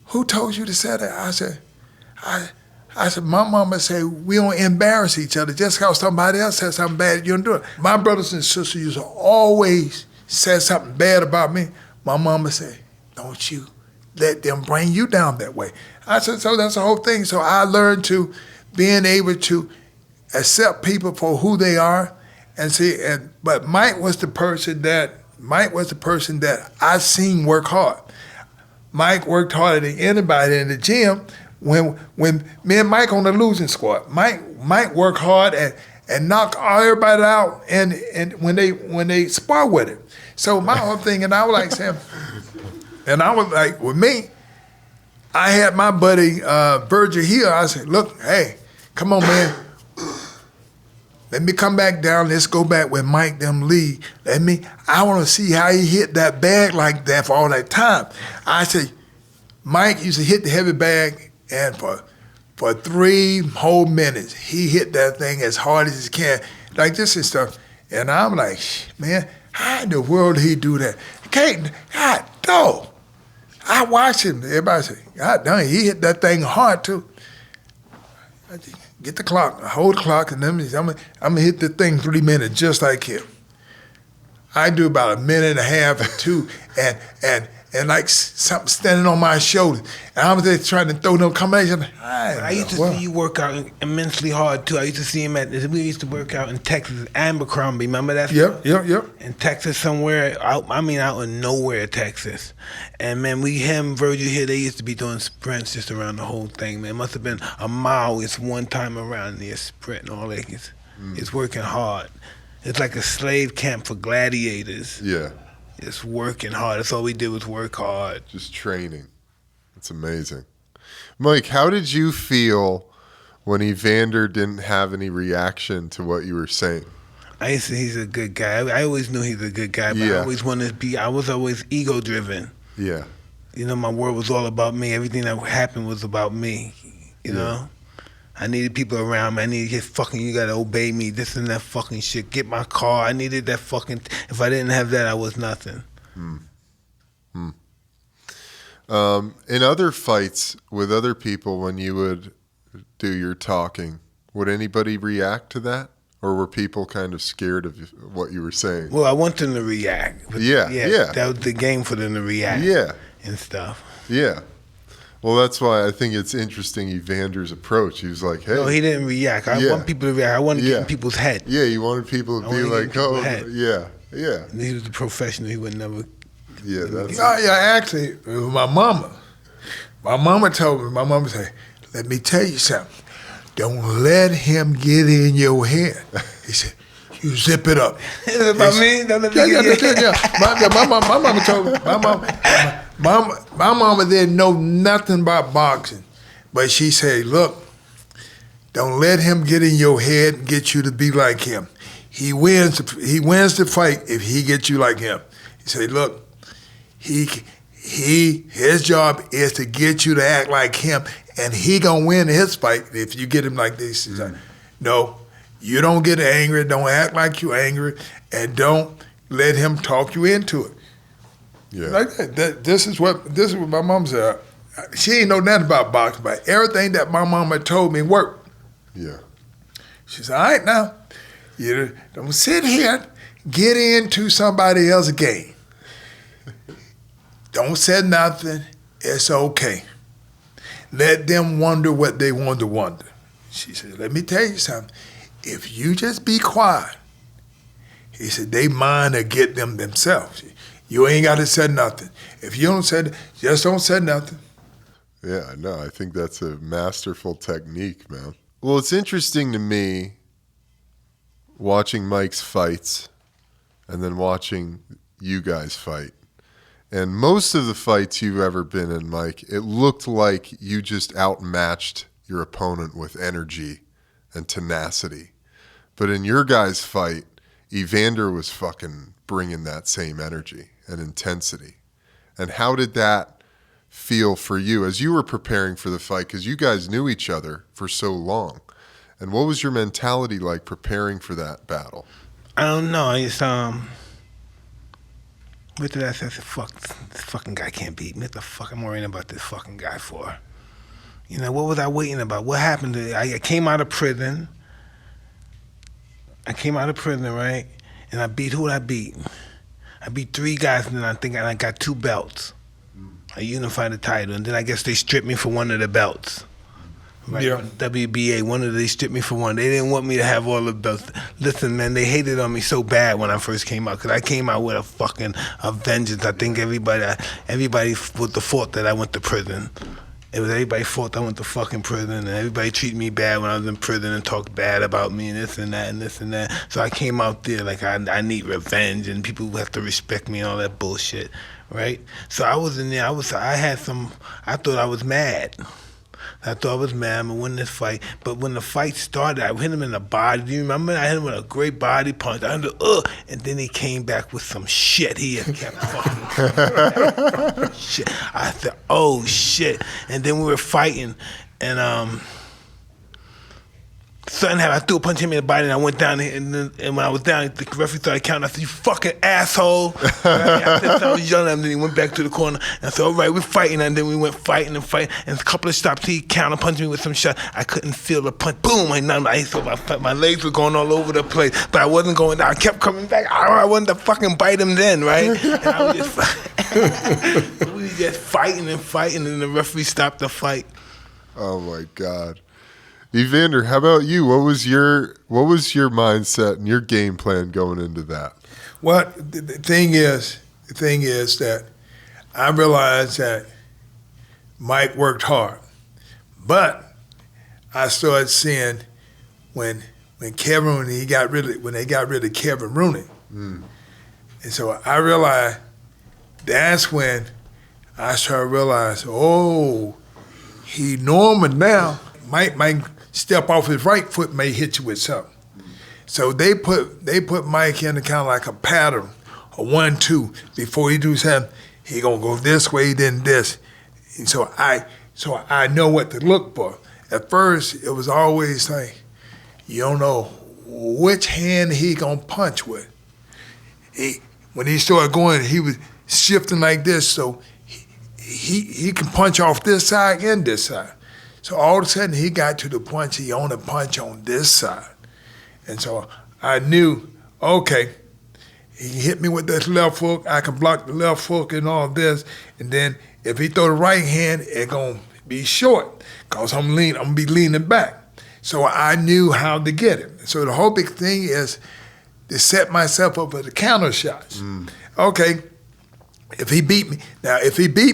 Speaker 1: who told you to say that? I said, I said, my mama said, we don't embarrass each other. Just because somebody else says something bad, you don't do it. My brothers and sisters used to always say something bad about me. My mama said, don't you let them bring you down that way. I said, so that's the whole thing. So I learned to being able to accept people for who they are and see. But Mike was the person that I seen work hard. Mike worked harder than anybody in the gym. When me and Mike on the losing squad, Mike worked hard and knocked everybody out and when they spar with him. So my whole thing, and I was like saying, and I was like, with me, I had my buddy Virgil here. I said, look, hey, come on, man. Let me come back down. Let's go back with Mike them Lee. I want to see how he hit that bag like that for all that time. I said, Mike used to hit the heavy bag, and for 3 whole minutes, he hit that thing as hard as he can, like this and stuff. And I'm like, man, how in the world did he do that? God, dog. I watched him. Everybody say, God damn, he hit that thing hard too. I just get the clock, hold the clock, and then I'm gonna hit the thing 3 minutes just like him. I do about 1.5 minutes or 2, and like something standing on my shoulder. And I was just trying to throw no combination.
Speaker 3: I used to see you work out immensely hard too. I used to see him we used to work out in Texas, Abercrombie. Remember that?
Speaker 1: Yep.
Speaker 3: In Texas somewhere, out in nowhere, Texas. And man, Virgil here, they used to be doing sprints just around the whole thing, man. It must have been a mile. It's one time around there, sprint and all that. It's working hard. It's like a slave camp for gladiators.
Speaker 2: Yeah.
Speaker 3: It's working hard. That's all we did was work hard.
Speaker 2: Just training. It's amazing. Mike, how did you feel when Evander didn't have any reaction to what you were saying?
Speaker 3: I used to, he's a good guy. I always knew he's a good guy, but I was always ego driven.
Speaker 2: Yeah.
Speaker 3: You know, my world was all about me. Everything that happened was about me. You know? I needed people around me. I needed you gotta obey me, this and that fucking shit. Get my car. I needed that fucking, if I didn't have that, I was nothing.
Speaker 2: In other fights with other people, when you would do your talking, would anybody react to that? Or were people kind of scared of what you were saying?
Speaker 3: Well, I want them to react.
Speaker 2: Yeah.
Speaker 3: That was the game for them to react.
Speaker 2: Yeah.
Speaker 3: And stuff.
Speaker 2: Yeah. Well, that's why I think it's interesting, Evander's approach. He was like, hey.
Speaker 3: No, he didn't react. I want people to react. I wanted to get in people's head.
Speaker 2: Yeah, you wanted people to be like, oh, yeah.
Speaker 3: And he was a professional. He would never.
Speaker 2: Yeah, that's.
Speaker 1: Actually, my mama told me. My mama said, "Let me tell you something. Don't let him get in your head." He said, "You zip it up."
Speaker 3: Is it about me?
Speaker 1: My mama told me. My mama didn't know nothing about boxing, but she said, "Look, don't let him get in your head and get you to be like him. He wins the fight if he gets you like him." He said, "Look, his job is to get you to act like him, and he gonna win his fight if you get him like this." He's like, "No, you don't get angry. Don't act like you angry, and don't let him talk you into it."
Speaker 2: Yeah.
Speaker 1: Like that. This is what my mom said. She ain't know nothing about boxing, but everything that my mama told me worked.
Speaker 2: Yeah.
Speaker 1: She said, "All right, now, you don't sit here and get into somebody else's game. Don't say nothing. It's okay. Let them wonder what they want to wonder." She said, "Let me tell you something. If you just be quiet," he said, "they mind to get them themselves. You ain't got to say nothing. If you don't say, just don't say nothing."
Speaker 2: Yeah, no, I think that's a masterful technique, man. Well, it's interesting to me watching Mike's fights and then watching you guys fight. And most of the fights you've ever been in, Mike, it looked like you just outmatched your opponent with energy and tenacity. But in your guys' fight, Evander was fucking bringing that same energy and intensity. And how did that feel for you as you were preparing for the fight? Because you guys knew each other for so long. And what was your mentality like preparing for that battle?
Speaker 3: I don't know. It's what did I say? I said, fuck, this fucking guy can't beat me. What the fuck am I worrying about this fucking guy for? You know, what was I waiting about? What happened? I came out of prison. Right? And I beat, who did I beat? I beat 3 guys, and then I got 2 belts. I unified the title, and then I guess they stripped me for one of the belts. Right?
Speaker 1: Yeah.
Speaker 3: WBA, they stripped me for one. They didn't want me to have all the belts. Listen, man, they hated on me so bad when I first came out, because I came out with a vengeance. I think everybody was the fault that I went to prison. It was everybody's fault I went to fucking prison, and everybody treated me bad when I was in prison and talked bad about me and this and that and this and that. So I came out there like I need revenge, and people have to respect me and all that bullshit, right? So I was in there. I thought I was mad. I'm gonna win this fight. But when the fight started, I hit him in the body. Do you remember? I hit him with a great body punch. And then he came back with some shit. He had kept fucking shit. I said, oh shit. And then we were fighting, and something happened. I threw a punch him in the body, and I went down, and when I was down, the referee started counting. I said, you fucking asshole. I said, I was yelling at him, and then he went back to the corner. And I said, all right, we're fighting. And then we went fighting. And a couple of stops, he counter punched me with some shot. I couldn't feel the punch. Boom. My legs were going all over the place, but I wasn't going down. I kept coming back. I wanted to fucking bite him then, right? And I was just we were just fighting, and the referee stopped the fight.
Speaker 2: Oh my God. Evander, how about you? What was your mindset and your game plan going into that?
Speaker 1: Well, the thing is that I realized that Mike worked hard, but I started seeing when they got rid of Kevin Rooney, and so I realized that's when I started realizing, oh, he normal now. Mike step off his right foot, may hit you with something. So they put Mike in a kind of like a pattern, a 1-2. Before he do something, he gonna go this way, then this. And so I know what to look for. At first, it was always like, you don't know which hand he gonna punch with. When he started going, he was shifting like this, so he can punch off this side and this side. So all of a sudden, he got to the point he only punch on this side. And so I knew, okay, he hit me with this left hook, I can block the left hook and all this, and then if he throw the right hand, it gonna be short, because I'm gonna be leaning back. So I knew how to get him. So the whole big thing is to set myself up for the counter shots. Okay, if he beat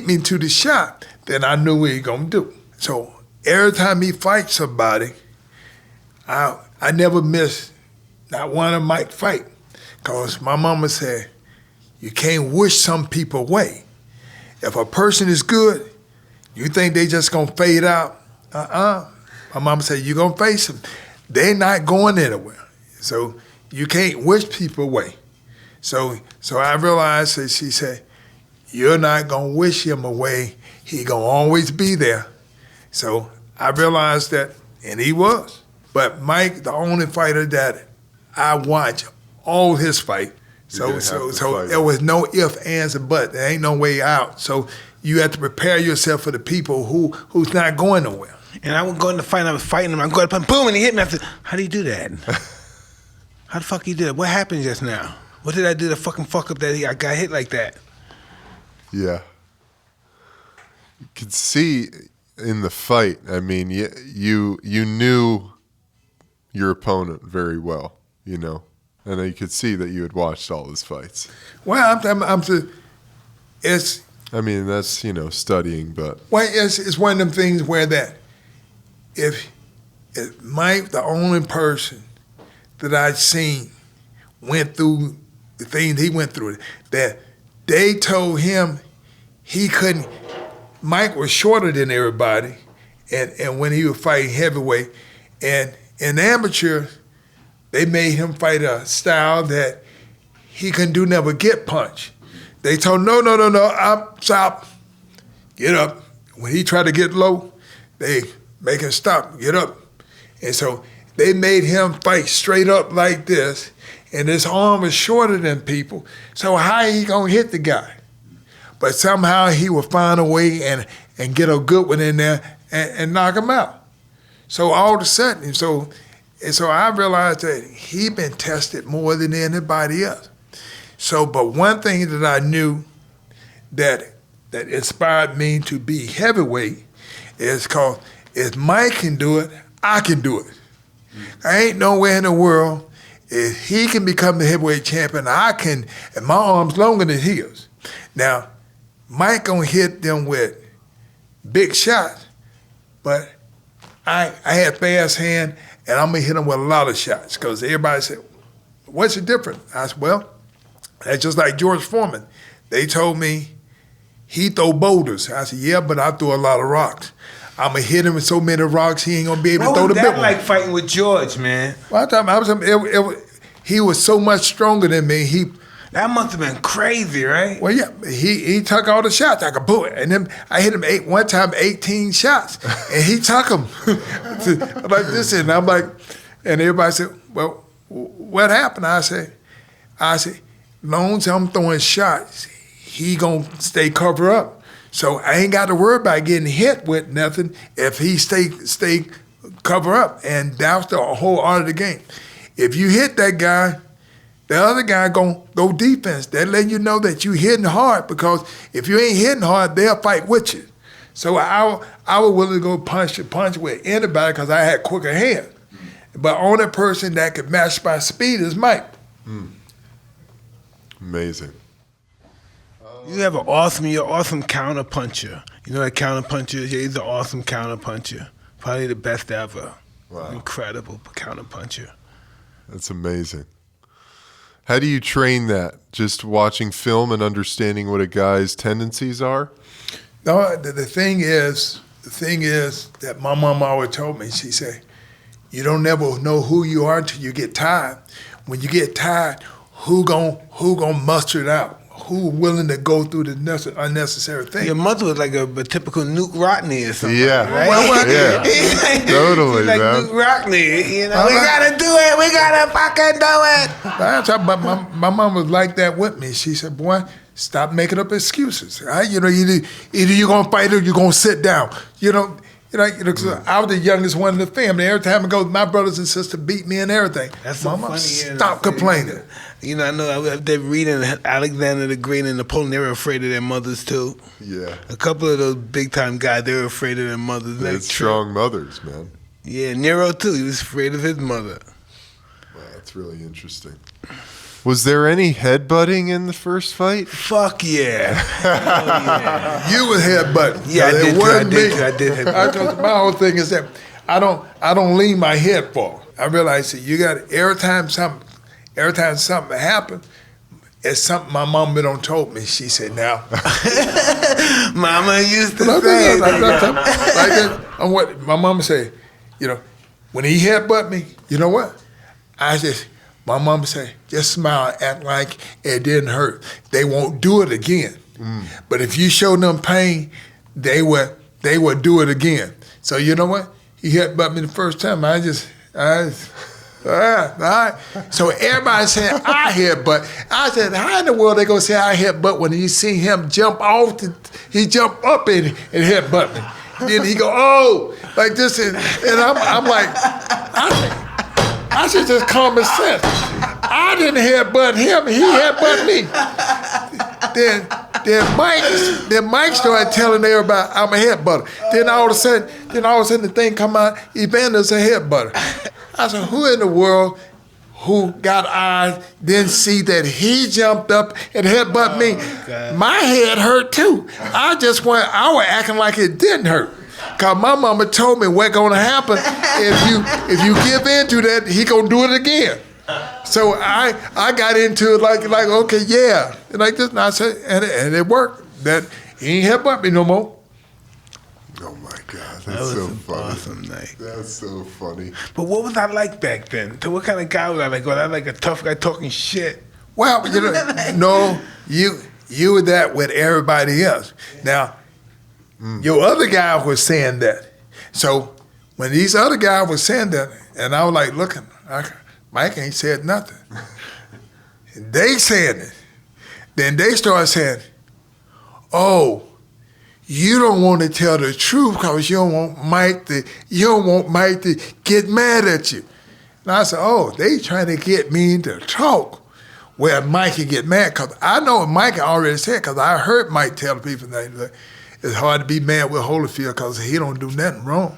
Speaker 1: me to the shot, then I knew what he gonna do. So every time he fights somebody, I never miss not one of Mike's fight, because my mama said, you can't wish some people away. If a person is good, you think they just gonna fade out? My mama said, you're gonna face them. They're not going anywhere. So you can't wish people away. So I realized that she said, you're not gonna wish him away. He gonna always be there. So I realized that, and he was. But Mike, the only fighter that I watch all his fight. So there was no ifs, ands, and buts. There ain't no way out. So you have to prepare yourself for the people who's not going nowhere.
Speaker 3: And I would go in the fight, and I was fighting him. I go to punch, boom, and he hit me. I said, how do you do that? How the fuck you do that? What happened just now? What did I do to fucking fuck up that I got hit like that?
Speaker 2: Yeah. You could see in the fight, I mean, you knew your opponent very well, you know, and you could see that you had watched all his fights.
Speaker 1: Well,
Speaker 2: I mean, that's, you know, studying, but.
Speaker 1: Well, it's one of them things where that if Mike, the only person that I'd seen went through the things he went through, that they told him he couldn't. Mike was shorter than everybody, and when he was fighting heavyweight, and in amateur, they made him fight a style that he couldn't do, never get punched. They told him, no, up, stop, get up. When he tried to get low, they make him stop, get up. And so they made him fight straight up like this, and his arm is shorter than people, so how he gonna hit the guy? But somehow he would find a way and get a good one in there and knock him out. So all of a sudden, and so I realized that he'd been tested more than anybody else. So, but one thing that I knew that inspired me to be heavyweight is called, if Mike can do it, I can do it. I ain't nowhere in the world, if he can become the heavyweight champion, I can, and my arm's longer than his. Now, Mike gonna hit them with big shots, but I had fast hand, and I'm gonna hit him with a lot of shots, because everybody said, what's the difference? I said, well, that's just like George Foreman. They told me he throw boulders. I said, yeah, but I throw a lot of rocks. I'm gonna hit him with so many rocks, he ain't gonna be able to throw the big one.
Speaker 3: What was that like fighting with George, man?
Speaker 1: Well, he was so much stronger than me.
Speaker 3: That must have been crazy, right?
Speaker 1: Well, yeah, he took all the shots. I could pull it, and then I hit him one time 18 shots, and he took them like this, and I'm like, and everybody said, well, what happened? I said, long as I'm throwing shots, he gonna stay covered up. So I ain't got to worry about getting hit with nothing if he stay cover up. And that's the whole art of the game. If you hit that guy, the other guy gonna go defense. That letting you know that you hitting hard, because if you ain't hitting hard, they'll fight with you. So I was willing to go punch with anybody because I had quicker hands. But only person that could match my speed is Mike.
Speaker 2: Amazing.
Speaker 3: You're awesome counter puncher. You know what counter puncher is? Yeah, he's an awesome counter puncher. Probably the best ever.
Speaker 2: Wow.
Speaker 3: Incredible counter puncher.
Speaker 2: That's amazing. How do you train that? Just watching film and understanding what a guy's tendencies are?
Speaker 1: No, the thing is that my mom always told me, she said, you don't never know who you are until you get tired. When you get tired, who gonna muster it out? Who willing to go through the unnecessary thing?
Speaker 3: Your mother was like a typical Nuke Rockney or something.
Speaker 2: Yeah,
Speaker 3: right?
Speaker 2: yeah, totally,
Speaker 3: like
Speaker 2: man.
Speaker 3: Nuke Rockney, you know. We gotta do it. We gotta fucking do it.
Speaker 1: But my mom was like that with me. She said, "Boy, stop making up excuses. You know, either you're gonna fight or you're gonna sit down. You know." 'Cause I was the youngest one in the family. Every time I go, my brothers and sisters beat me and everything.
Speaker 3: That's so
Speaker 1: Mama,
Speaker 3: funny.
Speaker 1: stop complaining.
Speaker 3: You know, I know they're reading Alexander the Great and Napoleon. They were afraid of their mothers too.
Speaker 2: Yeah.
Speaker 3: A couple of those big time guys, they were afraid of their mothers.
Speaker 2: They had strong mothers, man.
Speaker 3: Yeah, Nero too. He was afraid of his mother.
Speaker 2: Wow, that's really interesting. Was there any headbutting in the first fight?
Speaker 3: Fuck yeah. Hell yeah.
Speaker 1: You was headbutting.
Speaker 3: Yeah, I did headbutt.
Speaker 1: Because my whole thing is that I don't lean my head forward. I realize that you got every time something happens, it's something my mama done told me. She said, now.
Speaker 3: Mama used to say
Speaker 1: that. Like what my mama said, when he headbutt me, you know what? My mama said, just smile, act like it didn't hurt. They won't do it again. But if you show them pain, they would do it again. So you know what? He headbutt me the first time. So everybody said I headbutt. I said, how in the world they gonna say I headbutt when you see him jump off? He jumped up and headbutt me. Then he go, oh, like this, and I'm like, I should just common sense. I didn't headbutt him; he headbutt me. Then Mike started telling everybody I'm a headbutter. Then all of a sudden the thing come out, Evander's a headbutter. I said, who in the world who got eyes didn't see that he jumped up and headbutt me?
Speaker 3: God.
Speaker 1: My head hurt too. I was acting like it didn't hurt. Cause my mama told me what's gonna happen if you give in to that, he gonna do it again. So I got into it like okay, yeah, and like this, and I said, and it worked. That he ain't headbutt me no more.
Speaker 2: Oh my God, that's so funny.
Speaker 3: Awesome night.
Speaker 2: That's so funny.
Speaker 3: But what was I like back then? So what kind of guy was I like? Was I like a tough guy talking shit?
Speaker 1: Well, no, you were that with everybody else. Now, your other guy was saying that. So when these other guys were saying that, and I was like looking, Mike ain't said nothing. They said it. Then they started saying, oh, you don't want to tell the truth because you don't want Mike to get mad at you. And I said, oh, they trying to get me to talk where Mike can get mad. Because I know what Mike already said, because I heard Mike tell the people that it's hard to be mad with Holyfield because he don't do nothing wrong.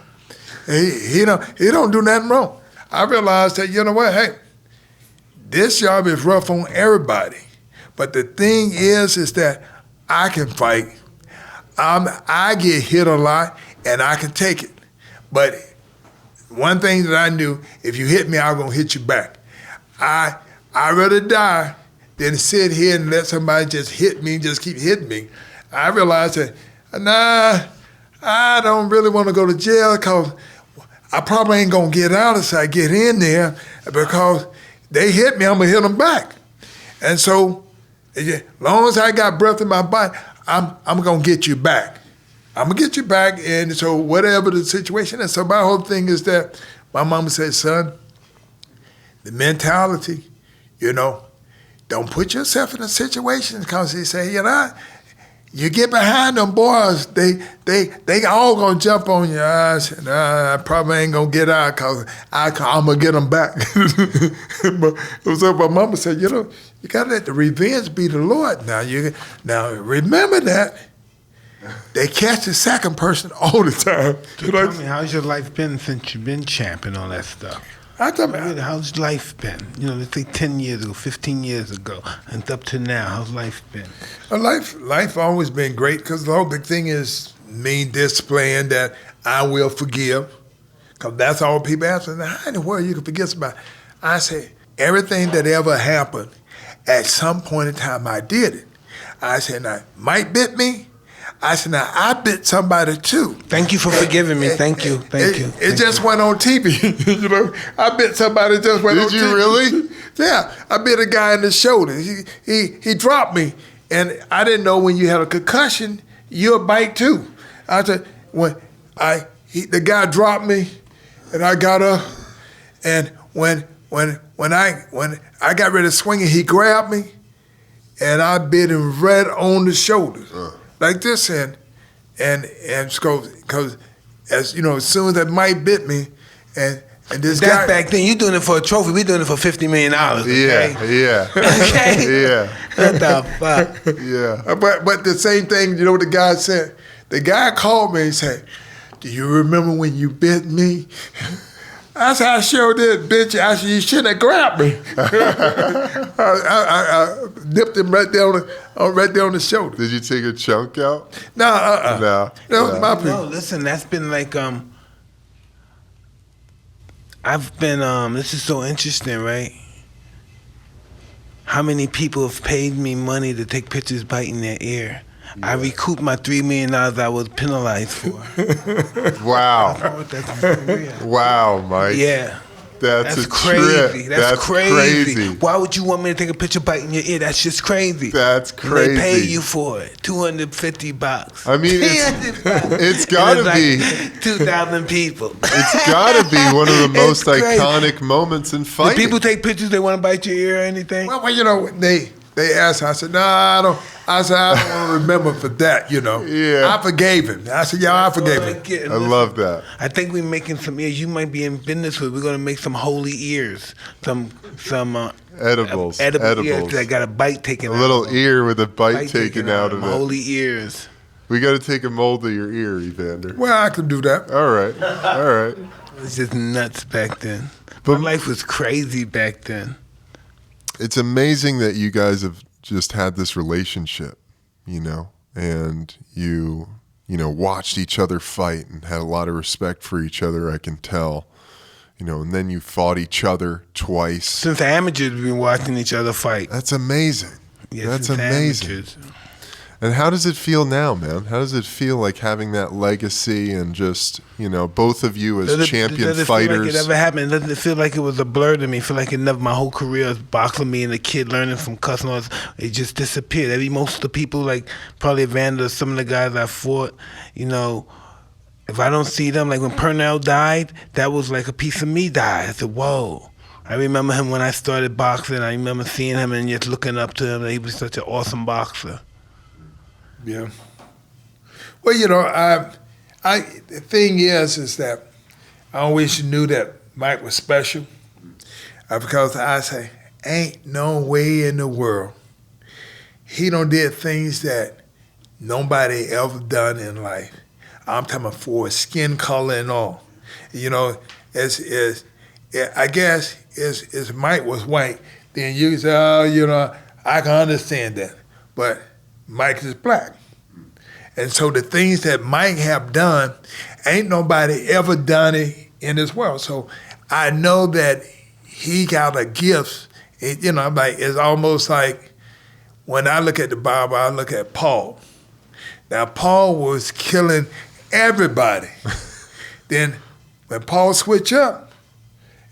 Speaker 1: He don't do nothing wrong. I realized that, you know what, hey, this job is rough on everybody. But the thing is that I can fight. I get hit a lot, and I can take it. But one thing that I knew, if you hit me, I'm going to hit you back. I'd rather die than sit here and let somebody just hit me, just keep hitting me. I realized that, nah, I don't really want to go to jail because I probably ain't going to get out until I get in there, because they hit me, I'm going to hit them back. And so, as long as I got breath in my body, I'm going to get you back. I'm going to get you back, and so whatever the situation is. So my whole thing is that my mama said, son, the mentality, don't put yourself in a situation, because he said, you get behind them boys, they all going to jump on your eyes. And I probably ain't going to get out because I'm going to get them back. But so my mama said, you got to let the revenge be the Lord. Now remember that. They catch the second person all the time.
Speaker 3: So tell me, how's your life been since you've been champ and all that stuff? How's life been? Let's say 10 years ago, 15 years ago, and up to now, how's life been?
Speaker 1: Life always been great, because the whole big thing is me displaying that I will forgive. Because that's all people ask me, how in the world you can forgive somebody? I say, everything that ever happened, at some point in time I did it. I said, now, Mike bit me. I said, now, I bit somebody too.
Speaker 3: Thank you for forgiving me. Thank you.
Speaker 1: It just went on TV. I bit somebody, just went on TV.
Speaker 2: Did you really?
Speaker 1: Yeah, I bit a guy in the shoulder. He dropped me, and I didn't know when you had a concussion, you'll bite too. I said, the guy dropped me, and I got up, and when I got ready to swing it, he grabbed me, and I bit him right on the shoulders. Like this, and because as soon as that Mike bit me, and this
Speaker 3: That's
Speaker 1: guy
Speaker 3: back then. You doing it for a trophy. We doing it for $50 million. Okay?
Speaker 2: Yeah.
Speaker 3: Okay.
Speaker 2: Yeah.
Speaker 3: What the fuck?
Speaker 2: Yeah.
Speaker 1: But the same thing. You know what the guy said? The guy called me and said, "Do you remember when you bit me?" I said, "I sure did, bitch." I said, "You shouldn't have grabbed me." I nipped him right there on the shoulder.
Speaker 2: Did you take a chunk out?
Speaker 1: No, my people.
Speaker 3: No, listen, that's been like I've been this is so interesting, right? How many people have paid me money to take pictures biting their ear? Yeah. I recouped my $3 million I was penalized for.
Speaker 2: Wow. Wow, Mike.
Speaker 3: Yeah.
Speaker 2: That's
Speaker 3: crazy.
Speaker 2: Trip.
Speaker 3: That's crazy. Why would you want me to take a picture biting your ear? That's just crazy.
Speaker 2: That's crazy.
Speaker 3: And they pay you for it. $250.
Speaker 2: I mean, it's gotta be
Speaker 3: 2,000 people.
Speaker 2: It's gotta be one of the most iconic moments in fighting.
Speaker 3: Do people take pictures? They want to bite your ear or anything?
Speaker 1: Well, they asked. I said, "No, I don't." I said, "I don't want to remember for that."
Speaker 2: Yeah.
Speaker 1: I forgave him. I said, "Yeah, I forgave him."
Speaker 2: I love that.
Speaker 3: I think we're making some ears. You might be in business with. We're gonna make some holy ears, some
Speaker 2: edibles.
Speaker 3: ears that got a bite taken out.
Speaker 2: A little ear with a bite taken out of it.
Speaker 3: Holy ears.
Speaker 2: We got to take a mold of your ear, Evander.
Speaker 1: Well, I can do that.
Speaker 2: All right.
Speaker 3: It was just nuts back then. But my life was crazy back then.
Speaker 2: It's amazing that you guys have just had this relationship, and you watched each other fight and had a lot of respect for each other, I can tell, and then you fought each other twice.
Speaker 3: Since the amateurs, we've been watching each other fight.
Speaker 2: That's amazing.
Speaker 3: Yeah,
Speaker 2: that's amazing.
Speaker 3: Amateurs.
Speaker 2: And how does it feel now, man? How does it feel like having that legacy and just, both of you as champion
Speaker 3: does it
Speaker 2: fighters?
Speaker 3: Feel like it ever happened? Doesn't it feel like it was a blur to me? I feel like it never, my whole career as boxing, me and a kid learning from cussing, it just disappeared. Most of the people, like probably Evander, some of the guys I fought, if I don't see them, like when Purnell died, that was like a piece of me died. I said, whoa. I remember him when I started boxing. I remember seeing him and just looking up to him. He was such an awesome boxer.
Speaker 1: Yeah. Well, the thing is that I always knew that Mike was special because I say, ain't no way in the world he done did things that nobody ever done in life. I'm talking about for his skin color and all. I guess as Mike was white, then you say, oh, I can understand that. But Mike is black. And so the things that Mike have done, ain't nobody ever done it in this world. So I know that he got a gift. It's almost like when I look at the Bible, I look at Paul. Now, Paul was killing everybody. Then when Paul switched up,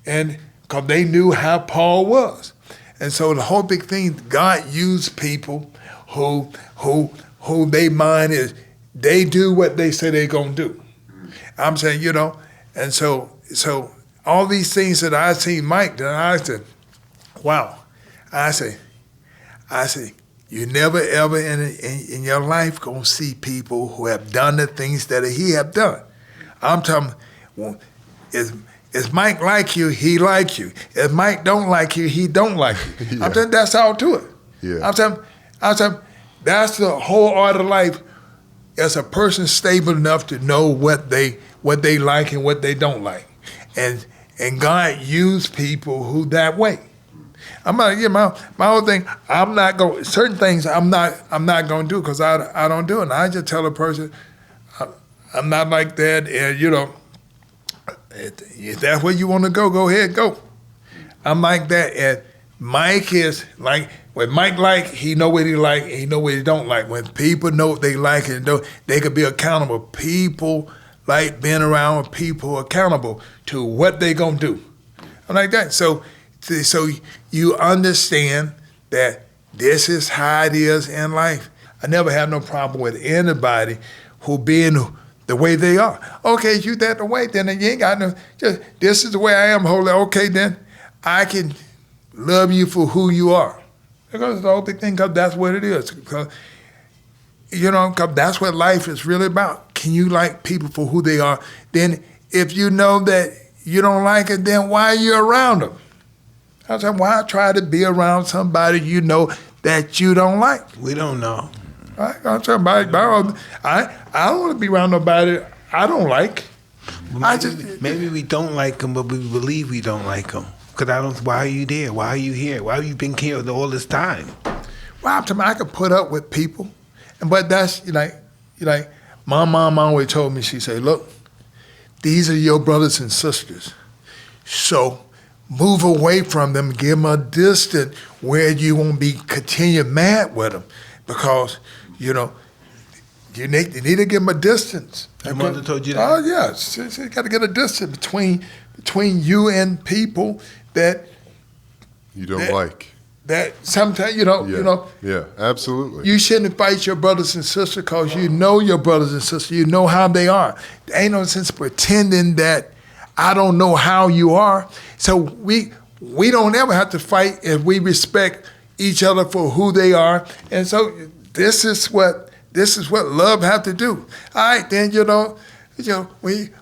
Speaker 1: and because they knew how Paul was. And so the whole big thing, God used people who they mind is, they do what they say they're going to do. I'm saying, and so all these things that I seen Mike do, I said, wow. I say, you never ever in your life gonna see people who have done the things that he have done. I'm telling you, is Mike like you, he like you. If Mike don't like you, he don't like you. Yeah. I'm saying that's all to it.
Speaker 2: Yeah.
Speaker 1: I'm saying that's the whole art of life. As a person stable enough to know what they like and what they don't like. And God used people who that way. I'm not my whole thing. I'm not going certain things. I'm not going to do because I don't do it. And I just tell a person, I'm not like that. And if that's where you want to go ahead, go. I'm like that. And Mike is like when Mike like, he know what he like, and he know what he don't like. When people know what they like and don't, they could be accountable. People like being around with people accountable to what they gonna do. I'm like that. So you understand that this is how it is in life. I never have no problem with anybody who being the way they are. Okay, you that the way, then you ain't got no, just this is the way I am, holy. Okay, then I can love you for who you are. Because the whole big thing, because that's what it is. Because, because that's what life is really about. Can you like people for who they are? Then if you know that you don't like it, then why are you around them? I said, why try to be around somebody you know that you don't like?
Speaker 3: We don't know.
Speaker 1: I don't want to be around nobody I don't like.
Speaker 3: Maybe we don't like them, but we believe we don't like them. Because why are you there? Why are you here? Why have you been here all this time?
Speaker 1: Well, I can put up with people. But that's, my mom always told me, she said, look, these are your brothers and sisters. So move away from them, give them a distance where you won't be continue mad with them. Because, you need to give them a distance.
Speaker 3: Your mother told you that?
Speaker 1: Oh, yeah. You got to get a distance between you and people that
Speaker 2: you don't like.
Speaker 1: That sometimes,
Speaker 2: Yeah, absolutely.
Speaker 1: You shouldn't fight your brothers and sisters because you know your brothers and sisters. You know how they are. There ain't no sense pretending that I don't know how you are. So we don't ever have to fight if we respect each other for who they are. And so this is what love have to do. All right, then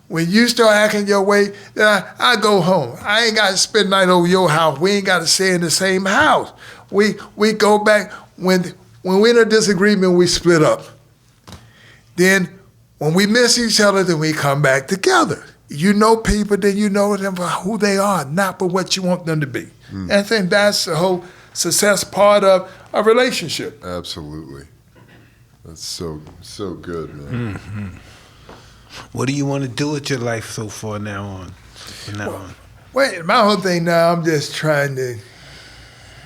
Speaker 1: when you start acting your way, then I go home. I ain't got to spend the night over your house. We ain't got to stay in the same house. We go back when we're in a disagreement, we split up. Then when we miss each other, then we come back together. You know people, then you know them for who they are, not for what you want them to be. And I think that's the whole success part of a relationship.
Speaker 2: Absolutely. That's so good, man.
Speaker 3: Mm-hmm. What do you want to do with your life so far now on?
Speaker 1: Well, my whole thing now, I'm just trying to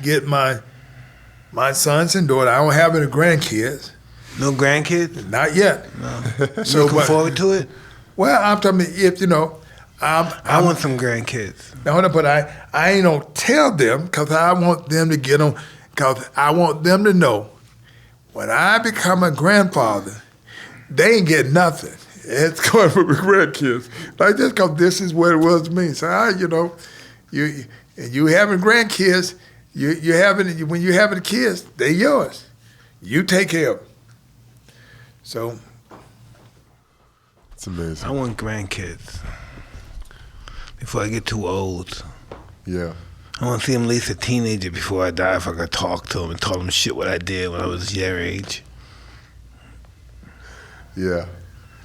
Speaker 1: get my sons and daughter. I don't have any grandkids.
Speaker 3: No grandkids?
Speaker 1: Not yet.
Speaker 3: No. So looking forward to it?
Speaker 1: Well, I'm talking if
Speaker 3: I want some grandkids.
Speaker 1: No, but I ain't gonna tell them because I want them to get them. Because I want them to know when I become a grandfather, they ain't get nothing. It's going for the grandkids. Like this, because this is what it was to me. So you having grandkids, when you having kids, they yours. You take care of them. So
Speaker 2: It's amazing.
Speaker 3: I want grandkids before I get too old.
Speaker 2: Yeah.
Speaker 3: I want to see them at least a teenager before I die, if I could talk to them and tell them shit what I did when I was their age.
Speaker 2: Yeah.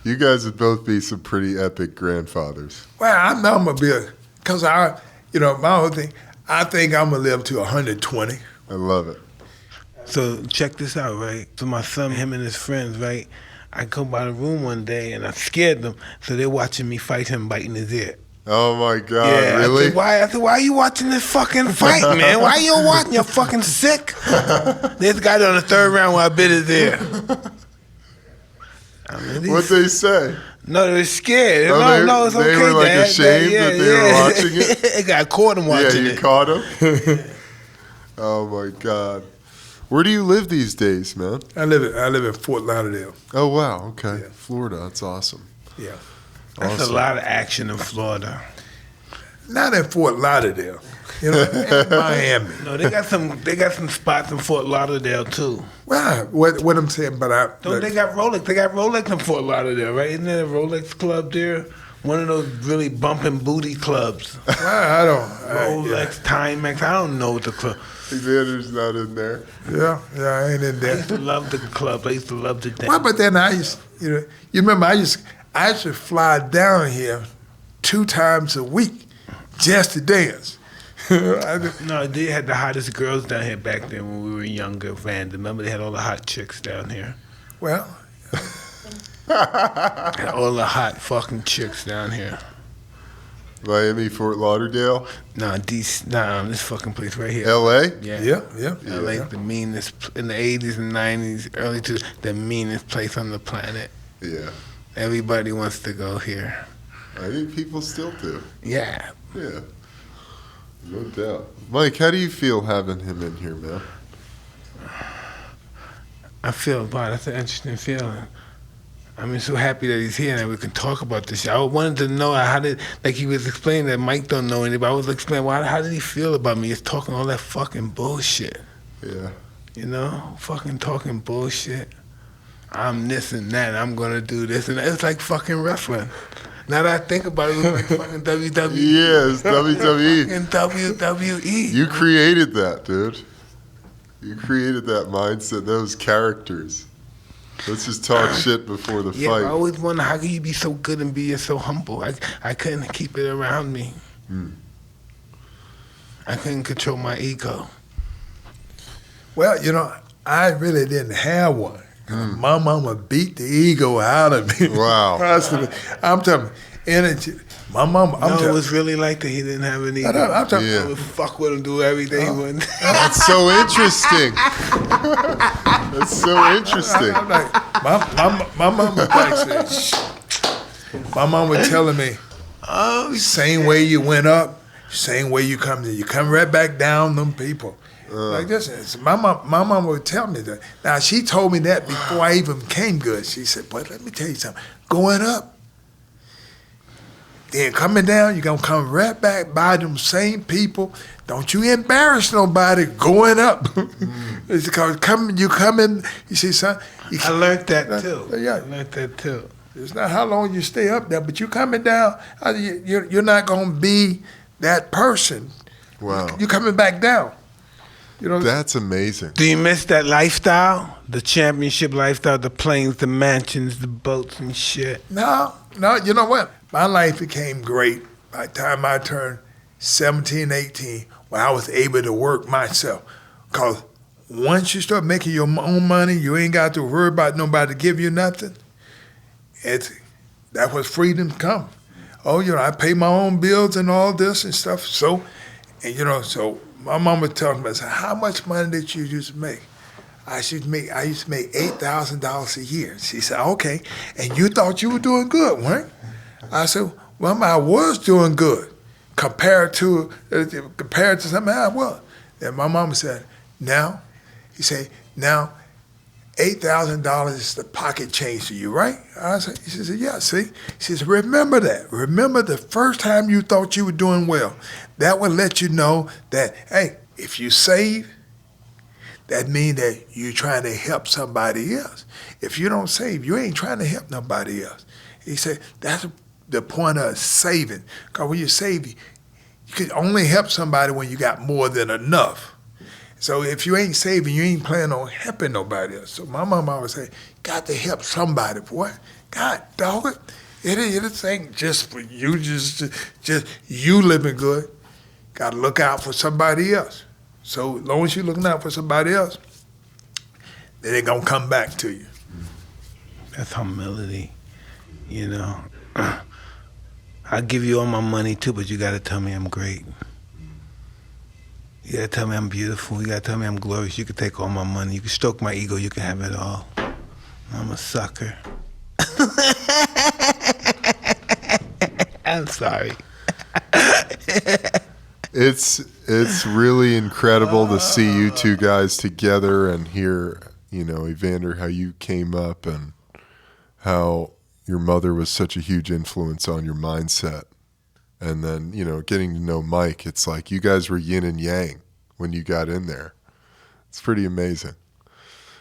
Speaker 2: You guys would both be some pretty epic grandfathers.
Speaker 1: Well, I know I'm gonna be because my whole thing. I think I'm gonna live to 120.
Speaker 2: I love it.
Speaker 3: So check this out, right? So my son, him and his friends, right? I come by the room one day and I scared them, so they're watching me fight him, biting his ear.
Speaker 2: Oh my God!
Speaker 3: Yeah,
Speaker 2: Really?
Speaker 3: I said, why are you watching this fucking fight, man? Why you watching? You're fucking sick. This guy on the third round where I bit his ear. I mean,
Speaker 2: What'd they say?
Speaker 3: No, they were scared.
Speaker 2: Oh,
Speaker 3: No, it's okay,
Speaker 2: they were like
Speaker 3: Dad.
Speaker 2: ashamed that they were watching it?
Speaker 3: I got caught him watching
Speaker 2: Yeah, you caught him. Oh my God! Where do you live these days, man?
Speaker 1: I live in Fort Lauderdale.
Speaker 2: Oh wow, okay,
Speaker 1: Yeah.
Speaker 2: Florida. That's awesome.
Speaker 1: Yeah,
Speaker 3: That's
Speaker 2: Awesome.
Speaker 3: a lot of action in Florida.
Speaker 1: not in Fort Lauderdale. In Miami.
Speaker 3: No, they got some spots in Fort Lauderdale too.
Speaker 1: Well, what I'm saying, but
Speaker 3: Don't they got Rolex? They got Rolex in Fort Lauderdale, right? Isn't there a Rolex club there? One of those really bumping booty clubs.
Speaker 1: I don't.
Speaker 3: Rolex, Timex. I don't know what the club.
Speaker 2: Xander's not in there.
Speaker 1: Yeah, I ain't in
Speaker 3: I
Speaker 1: there.
Speaker 3: used to love the club. I used to love the dance.
Speaker 1: Well, but then you remember I used to fly down here 2 times a week just to dance.
Speaker 3: No, they had the hottest girls down here back then when we were younger, Van. Remember they had all the hot chicks down here?
Speaker 1: Well,
Speaker 3: Had all the hot fucking chicks down here.
Speaker 2: Miami, Fort Lauderdale,
Speaker 3: This fucking place right here.
Speaker 2: L.A.
Speaker 1: yeah.
Speaker 3: LA, the meanest, in the 80s and 90s, early to the meanest place on the planet.
Speaker 2: Yeah,
Speaker 3: Everybody wants to go here.
Speaker 2: I think people still do.
Speaker 3: Yeah.
Speaker 2: Yeah, no doubt. Mike, how do you feel having him in here, man?
Speaker 3: I feel, wow, that's an interesting feeling. I'm so happy that he's here and that we can talk about this. I wanted to know like he was explaining that Mike don't know anybody. I was explaining, how did he feel about me? He's talking all that fucking bullshit.
Speaker 2: Yeah.
Speaker 3: You know? Fucking talking bullshit. I'm this and that, I'm gonna do this and that. It's like fucking wrestling. Now that I think about it, it's like fucking WWE.
Speaker 2: Yeah, it's WWE.
Speaker 3: Fucking WWE.
Speaker 2: You created that, dude. You created that mindset, those characters. Let's just talk shit before the
Speaker 3: Yeah,
Speaker 2: fight.
Speaker 3: I always wonder how can you be so good and be so humble. I couldn't keep it around me. I couldn't control my ego.
Speaker 1: Well, I really didn't have one. My mama beat the ego out of me.
Speaker 2: Wow.
Speaker 1: I'm telling you, energy. My mama.
Speaker 3: It was really like that. He didn't have an ego.
Speaker 1: I'm telling
Speaker 2: Yeah.
Speaker 3: I would fuck with him, do everything he wanted.
Speaker 2: That's so interesting. That's so interesting.
Speaker 1: I'm like, my mama like said, my mom was telling me, same way you went up, same way you come. You come right back down. Them people. Like this. My mom would tell me that. Now she told me that before I even became good. She said, "But let me tell you something. Going up, then coming down, you're gonna come right back by them same people. Don't you embarrass nobody going up. It's because you coming. You see, son.
Speaker 3: I learned that too.
Speaker 1: Yeah.
Speaker 3: I learned that too.
Speaker 1: It's not how long you stay up there, but you coming down. You're not gonna be that person.
Speaker 2: Wow.
Speaker 1: You coming back down.
Speaker 2: That's amazing.
Speaker 3: Do you miss that lifestyle? The championship lifestyle, the planes, the mansions, the boats and shit.
Speaker 1: No. You know what? My life became great by the time I turned 17, 18, when I was able to work myself. Because once you start making your own money, you ain't got to worry about nobody to give you nothing. That's where freedom comes. I pay my own bills and all this and stuff. So my mom would tell me, I said, how much money did you used to make? I used to make $8,000 a year. She said, okay, and you thought you were doing good, weren't you? I said, well, I was doing good compared to something I was. And my mama said, now $8,000 is the pocket change to you, right? She said, yeah, see? She said, remember that. Remember the first time you thought you were doing well. That would let you know that, hey, if you save, that means that you're trying to help somebody else. If you don't save, you ain't trying to help nobody else. He said, that's the point of saving. Because when you're saving, you can only help somebody when you got more than enough. So if you ain't saving, you ain't planning on helping nobody else. So my mom always say, got to help somebody, boy. God, dog it. It ain't just for you, just you living good. Got to look out for somebody else. So as long as you're looking out for somebody else, then they're going to come back to you.
Speaker 3: That's humility, you know. I'll give you all my money too, but you got to tell me I'm great. You got to tell me I'm beautiful. You got to tell me I'm glorious. You can take all my money. You can stroke my ego. You can have it all. I'm a sucker. I'm sorry.
Speaker 2: It's really incredible to see you two guys together and hear, Evander, how you came up and how your mother was such a huge influence on your mindset. And then, getting to know Mike, it's like you guys were yin and yang when you got in there. It's pretty amazing.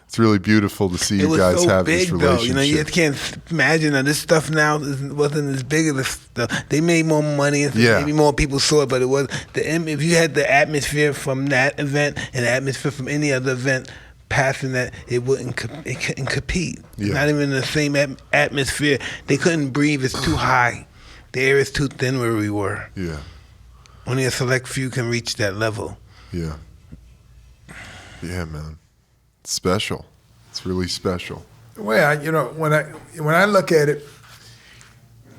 Speaker 2: It's really beautiful to see you guys have this relationship.
Speaker 3: Though. You can't imagine that this stuff now wasn't as big as this stuff. They made more money, and maybe more people saw it, but it was if you had the atmosphere from that event and the atmosphere from any other event passing that, it couldn't compete.
Speaker 2: Yeah.
Speaker 3: Not even in the same atmosphere. They couldn't breathe. It's too high. The air is too thin where we were.
Speaker 2: Yeah.
Speaker 3: Only a select few can reach that level.
Speaker 2: Yeah. Yeah, man. It's special. It's really special.
Speaker 1: Well, when I look at it,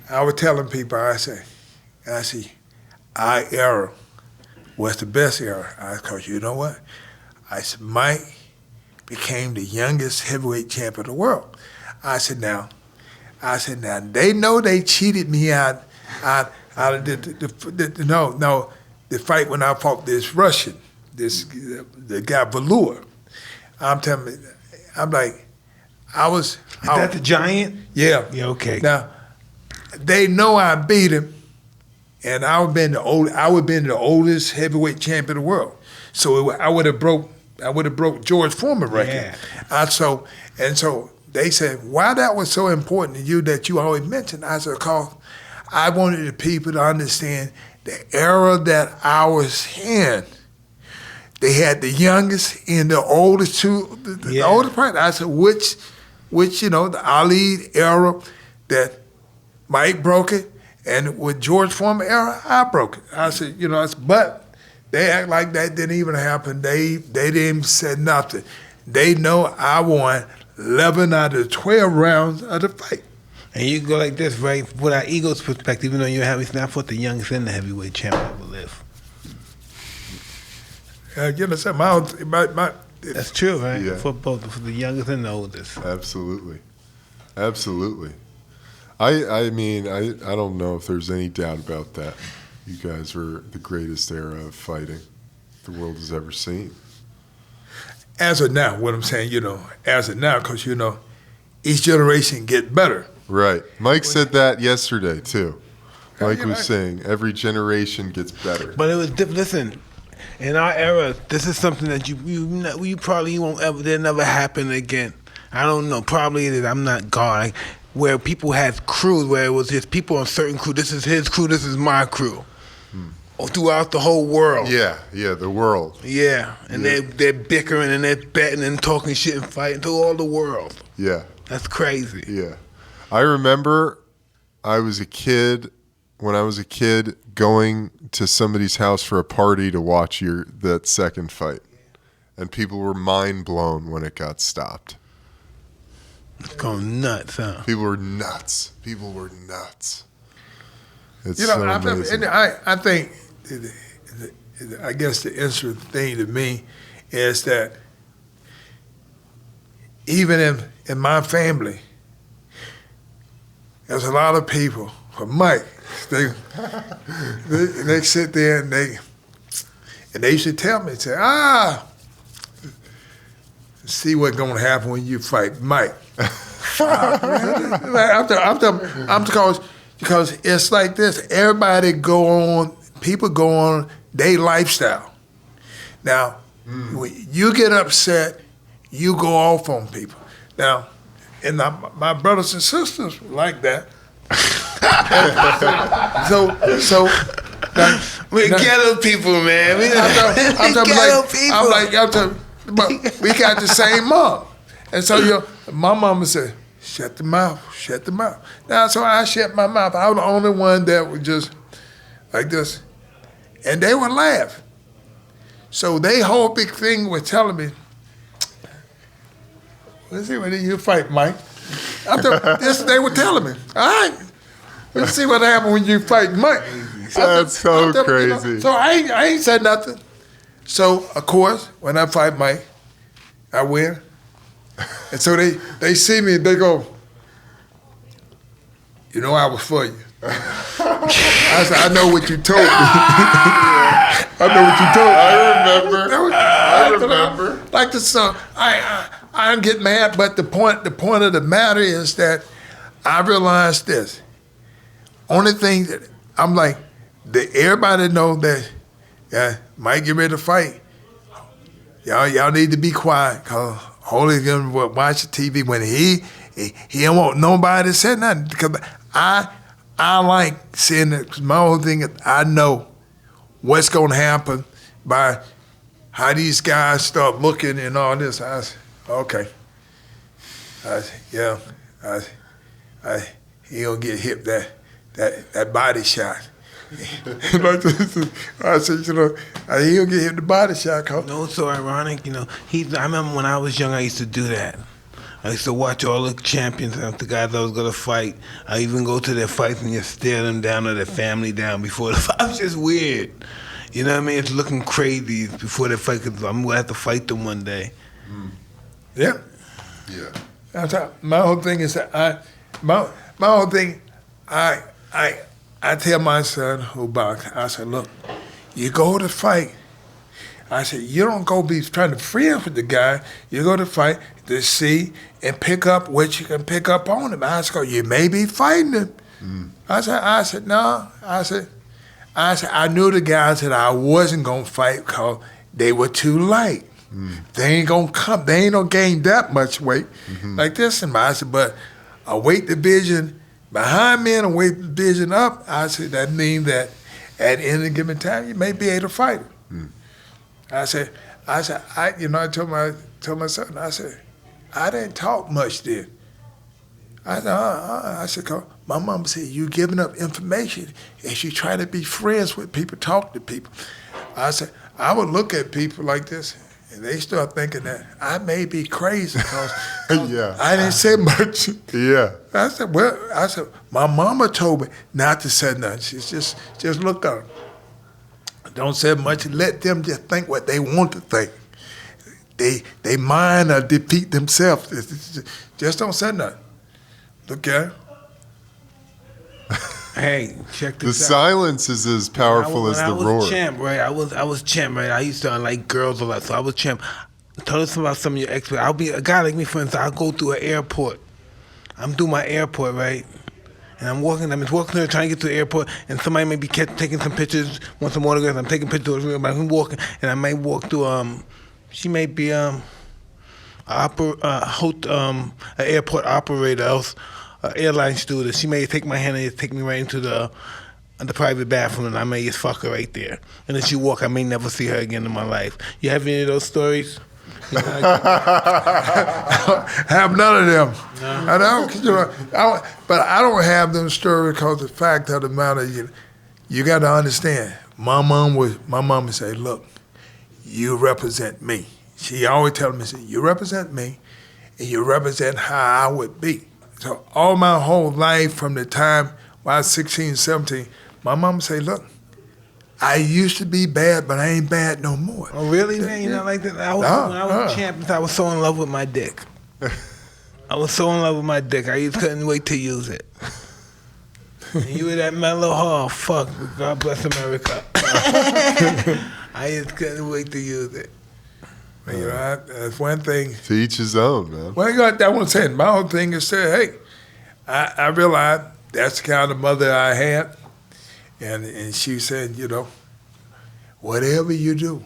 Speaker 1: I was telling people, I see, our era was the best era. Because you know what? I said, Mike became the youngest heavyweight champion of the world. I said, now, they know they cheated me out of the fight when I fought this Russian, the guy Valur. I'm telling you, I'm like,
Speaker 3: Is that the giant?
Speaker 1: Yeah.
Speaker 3: Yeah, okay.
Speaker 1: Now, they know I beat him, and I would have been the oldest heavyweight champion of the world. So I would have broke George Foreman record.
Speaker 3: Yeah.
Speaker 1: So they said, why that was so important to you that you always mentioned? I said, because I wanted the people to understand the era that I was in. They had the youngest and the oldest two, the oldest part. I said, which the Ali era that Mike broke it, and with George Foreman era, I broke it. I said, but they act like that didn't even happen. They didn't even say nothing. They know I won 11 out of 12 rounds of the fight.
Speaker 3: And you go like this, right? With our ego's perspective, even though you're heavyweight, I fought the youngest and the heavyweight champion ever live. That's true, right?
Speaker 2: Yeah.
Speaker 3: For both, for the youngest and the oldest.
Speaker 2: Absolutely. Absolutely. I mean, I don't know if there's any doubt about that. You guys were the greatest era of fighting the world has ever seen.
Speaker 1: As of now, what I'm saying, as of now, because, each generation get better.
Speaker 2: Right. Mike said that yesterday, too. Mike was saying every generation gets better.
Speaker 3: But it was different. Listen, in our era, this is something that you probably won't ever, they'll never happen again. I don't know. Probably that I'm not God. Where people had crews, where it was just people on certain crew. This is his crew. This is my crew. Throughout the whole world.
Speaker 2: Yeah, the world.
Speaker 3: Yeah, and they're bickering and they're betting and talking shit and fighting to all the world.
Speaker 2: Yeah.
Speaker 3: That's crazy.
Speaker 2: Yeah. I remember when I was a kid, going to somebody's house for a party to watch that second fight. And people were mind blown when it got stopped.
Speaker 3: It's going nuts, huh?
Speaker 2: People were nuts. It's
Speaker 1: You know,
Speaker 2: so amazing.
Speaker 1: I think, I guess the interesting thing to me is that even in my family, there's a lot of people, for Mike, they sit there and they used to tell me, say, see what's going to happen when you fight Mike. Because it's like this. People go on their lifestyle. Now, when you get upset, you go off on people. Now, and my brothers and sisters were like that, So
Speaker 3: We're ghetto people, man.
Speaker 1: I'm
Speaker 3: Ghetto people.
Speaker 1: but we got the same mom. And so my mama said, shut the mouth. Now, so I shut my mouth. I was the only one that was just like this. And they would laugh. So they whole big thing was telling me, let's see when you fight, Mike. They were telling me, all right, let's see what happens when you fight Mike.
Speaker 2: That's so crazy.
Speaker 1: So I ain't said nothing. So, of course, when I fight Mike, I win. And so they see me and they go, you know I was for you. I said, I know what you told me. I know what you told me.
Speaker 2: I remember.
Speaker 1: Like the song, I don't get mad, but the point of the matter is that I realized this. Only thing that I'm like, everybody know that Mike get ready to fight. Y'all need to be quiet, cause Holy gonna watch the TV when he don't want nobody to say nothing. Because I like seeing it. 'Cause my whole thing is I know what's gonna happen by how these guys start looking and all this. I said, okay. He gonna get hit that body shot. Like this, I said, he'll get hit the body shot.
Speaker 3: No, it's so ironic. I remember when I was young, I used to do that. I used to watch all the champions and the guys I was gonna fight. I even go to their fights and just stare them down or their family down before the fight. It's just weird. You know what I mean? It's looking crazy before they fight because I'm gonna have to fight them one day.
Speaker 1: Yeah.
Speaker 2: Yeah.
Speaker 1: That's how, my whole thing is that my whole thing, I tell my son who boxes, I said, look, you go to fight. I said, you don't go be trying to friend with the guy. You go to fight to see and pick up what you can pick up on him. I said, you may be fighting him. I said, no. I said, I knew the guys that I wasn't gonna fight because they were too light. They ain't gonna come. They ain't gonna gain that much weight like this. And I said, but a weight division behind me and a weight division up, I said that means that at any given time you may be able to fight him. I told my son, I said, I didn't talk much then. I said, 'cause my mama said, you giving up information and you try to be friends with people, talk to people. I said, I would look at people like this and they start thinking that I may be crazy because
Speaker 2: Yeah.
Speaker 1: I didn't say much.
Speaker 2: Yeah.
Speaker 1: I said, my mama told me not to say nothing. She's just look up. Don't say much. Let them just think what they want to think. They mind or defeat themselves. Just don't say nothing. Look at it.
Speaker 3: Hey, check
Speaker 2: The
Speaker 3: this out.
Speaker 2: silence is as powerful as the roar.
Speaker 3: I was champ, right? I was champ, right? I used to like girls a lot, so I was champ. Tell us about some of your experts. I'll be a guy like me, for instance. I'll go through an airport. I'm through my airport, right? And I'm walking there trying to get to the airport, and somebody may be taking some pictures, want some autographs. I'm taking pictures of everybody. I'm walking, and I might walk through. She may be an airport operator, else airline stewardess. She may take my hand and just take me right into the private bathroom, and I may just fuck her right there. And then she walk, I may never see her again in my life. You have any of those stories?
Speaker 1: Have none of them. No. But I don't have them stories because the fact of the matter, you got to understand. My mom would say, look, you represent me. She always tells me, you represent me, and you represent how I would be. So all my whole life, from the time when I was 16, 17, my mom would say, look, I used to be bad, but I ain't bad no more.
Speaker 3: Oh, really, man? You know, like that? When I was a champ, I was so in love with my dick. I was so in love with my dick, I just couldn't wait to use it. And you were that mellow, oh, fuck, God bless America. I just couldn't wait to use it.
Speaker 1: You know, that's one thing.
Speaker 2: To each his own, man.
Speaker 1: Well, I want to say, my whole thing is say, hey, I realized that's the kind of mother I had. And she said, whatever you do,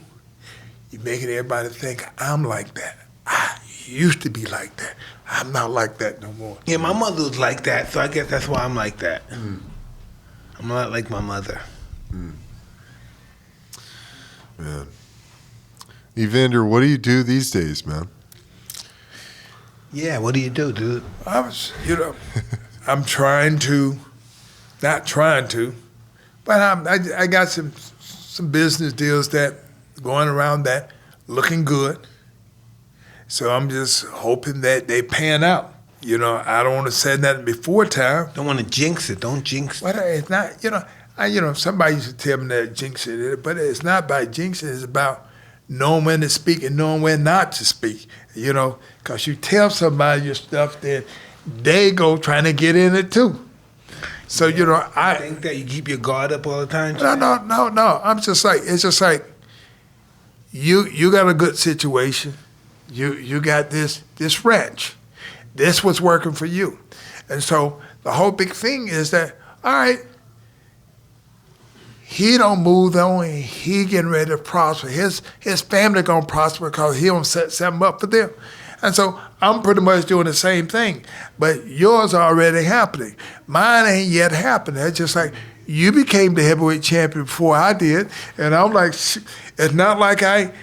Speaker 1: you're making everybody think I'm like that. used to be like that. I'm not like that no more.
Speaker 3: Yeah, my mother was like that, so I guess that's why I'm like that. I'm not like my mother.
Speaker 2: Man. Evander, what do you do these days, man?
Speaker 3: Yeah, what do you do, dude?
Speaker 1: I'm not trying to, but I got some business deals that going around that looking good. So I'm just hoping that they pan out. I don't want to say nothing before time.
Speaker 3: Don't want to jinx it. Don't jinx it.
Speaker 1: But it's not, somebody used to tell me that jinx it, but it's not by jinxing. It's about knowing when to speak and knowing when not to speak. Because you tell somebody your stuff, then they go trying to get in it too. So I
Speaker 3: think that you keep your guard up all the time.
Speaker 1: No. It's just like you got a good situation. You got this ranch. This was working for you. And so the whole big thing is that, all right, he don't move on, he getting ready to prosper. His family gonna prosper because he don't set something up for them. And so I'm pretty much doing the same thing. But yours already happening. Mine ain't yet happening. It's just like you became the heavyweight champion before I did. And I'm like, it's not like I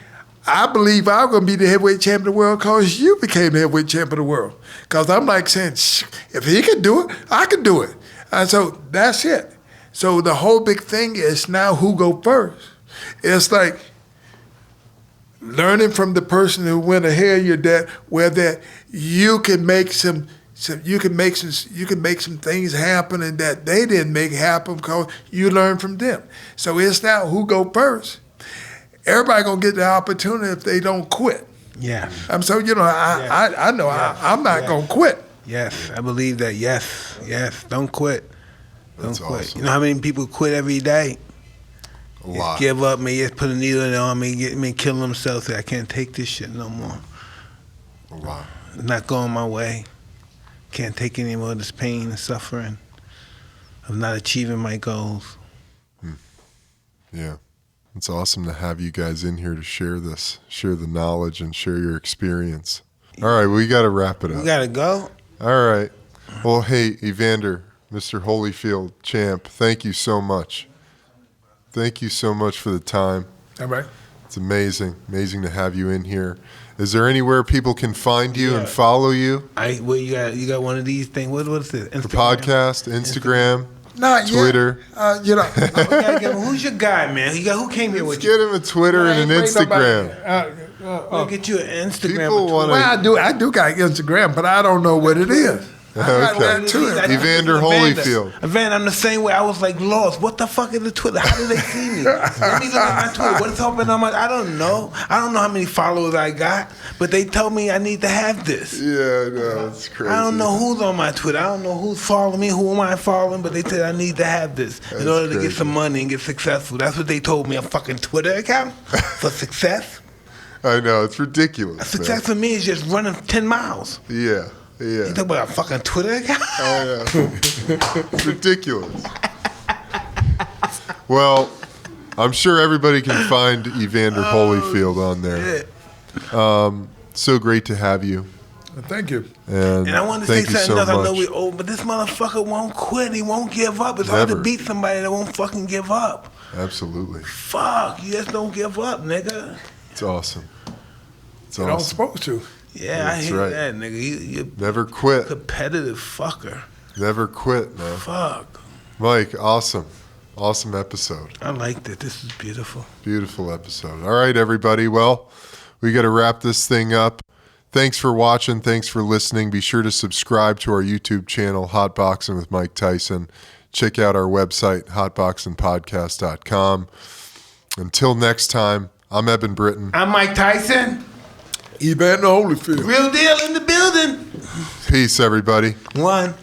Speaker 1: believe I'm going to be the heavyweight champion of the world because you became the heavyweight champion of the world. Because I'm like saying, if he can do it, I can do it. And so that's it. So the whole big thing is now who go first. It's like learning from the person who went ahead of you that you can make some things happen and that they didn't make happen because you learned from them. So it's now who go first. Everybody gonna get the opportunity if they don't quit.
Speaker 3: Yeah.
Speaker 1: So I know I'm not gonna quit.
Speaker 3: Yes, I believe that. Yes, don't quit.
Speaker 2: That's
Speaker 3: Don't quit.
Speaker 2: awesome.
Speaker 3: You know how many people quit every day?
Speaker 2: A lot.
Speaker 3: Give up, may just put a needle in their arm, may kill themselves. Say, I can't take this shit no more.
Speaker 2: A lot.
Speaker 3: It's not going my way. Can't take any more of this pain and suffering of not achieving my goals.
Speaker 2: Yeah. It's awesome to have you guys in here to share the knowledge and share your experience. All right, we got to wrap it up.
Speaker 3: We got to go.
Speaker 2: All right. Well, hey, Evander, Mr. Holyfield, champ, thank you so much. Thank you so much for the time.
Speaker 1: All right.
Speaker 2: It's amazing to have you in here. Is there anywhere people can find you and follow you?
Speaker 3: You got one of these things. What's this?
Speaker 2: The podcast, Instagram.
Speaker 1: Not
Speaker 2: Twitter.
Speaker 1: Yet.
Speaker 3: Who's your guy, man? Who came here
Speaker 2: Let's
Speaker 3: with you?
Speaker 2: get him a Twitter and an Instagram.
Speaker 3: We'll get you an Instagram.
Speaker 2: People wanna-
Speaker 1: Well, I do got Instagram, but I don't know what it is.
Speaker 2: Okay. Evander Holyfield.
Speaker 3: Evander, I'm the same way. I was like lost. What the fuck is the Twitter? How do they see me? Let me look at my Twitter. What's open on my? I don't know. I don't know how many followers I got, but they tell me I need to have this.
Speaker 2: Yeah, no, it's crazy.
Speaker 3: I don't know who's on my Twitter. I don't know who's following me. Who am I following? But they said I need to have this in order to get some money and get successful. That's what they told me. A fucking Twitter account for success.
Speaker 2: I know, it's ridiculous.
Speaker 3: Success for me is just running 10 miles.
Speaker 2: Yeah.
Speaker 3: You talk about a fucking Twitter account?
Speaker 2: I know. It's ridiculous. Well, I'm sure everybody can find Evander Holyfield on there. So great to have you.
Speaker 1: Thank you.
Speaker 2: And
Speaker 3: I want to say
Speaker 2: thank you
Speaker 3: something
Speaker 2: so
Speaker 3: else. I know
Speaker 2: much.
Speaker 3: we're old, but this motherfucker won't quit. He won't give up. It's hard to
Speaker 2: Never.
Speaker 3: beat somebody that won't fucking give up.
Speaker 2: Absolutely.
Speaker 3: Fuck, you just don't give up, nigga.
Speaker 2: It's awesome. It's
Speaker 1: You're not
Speaker 2: awesome.
Speaker 1: supposed to.
Speaker 3: Yeah,
Speaker 2: That's
Speaker 3: I hear
Speaker 2: right.
Speaker 3: that, nigga. You
Speaker 2: Never quit.
Speaker 3: competitive fucker.
Speaker 2: Never quit, man.
Speaker 3: Fuck.
Speaker 2: Mike, awesome. Awesome episode.
Speaker 3: I liked it. This is beautiful.
Speaker 2: Beautiful episode. All right, everybody. Well, we got to wrap this thing up. Thanks for watching. Thanks for listening. Be sure to subscribe to our YouTube channel, Hotboxin with Mike Tyson. Check out our website, hotboxinpodcast.com. Until next time, I'm Eben Britton.
Speaker 3: I'm Mike Tyson.
Speaker 1: Evander Holyfield.
Speaker 3: Real deal in the building.
Speaker 2: Peace, everybody.
Speaker 3: One.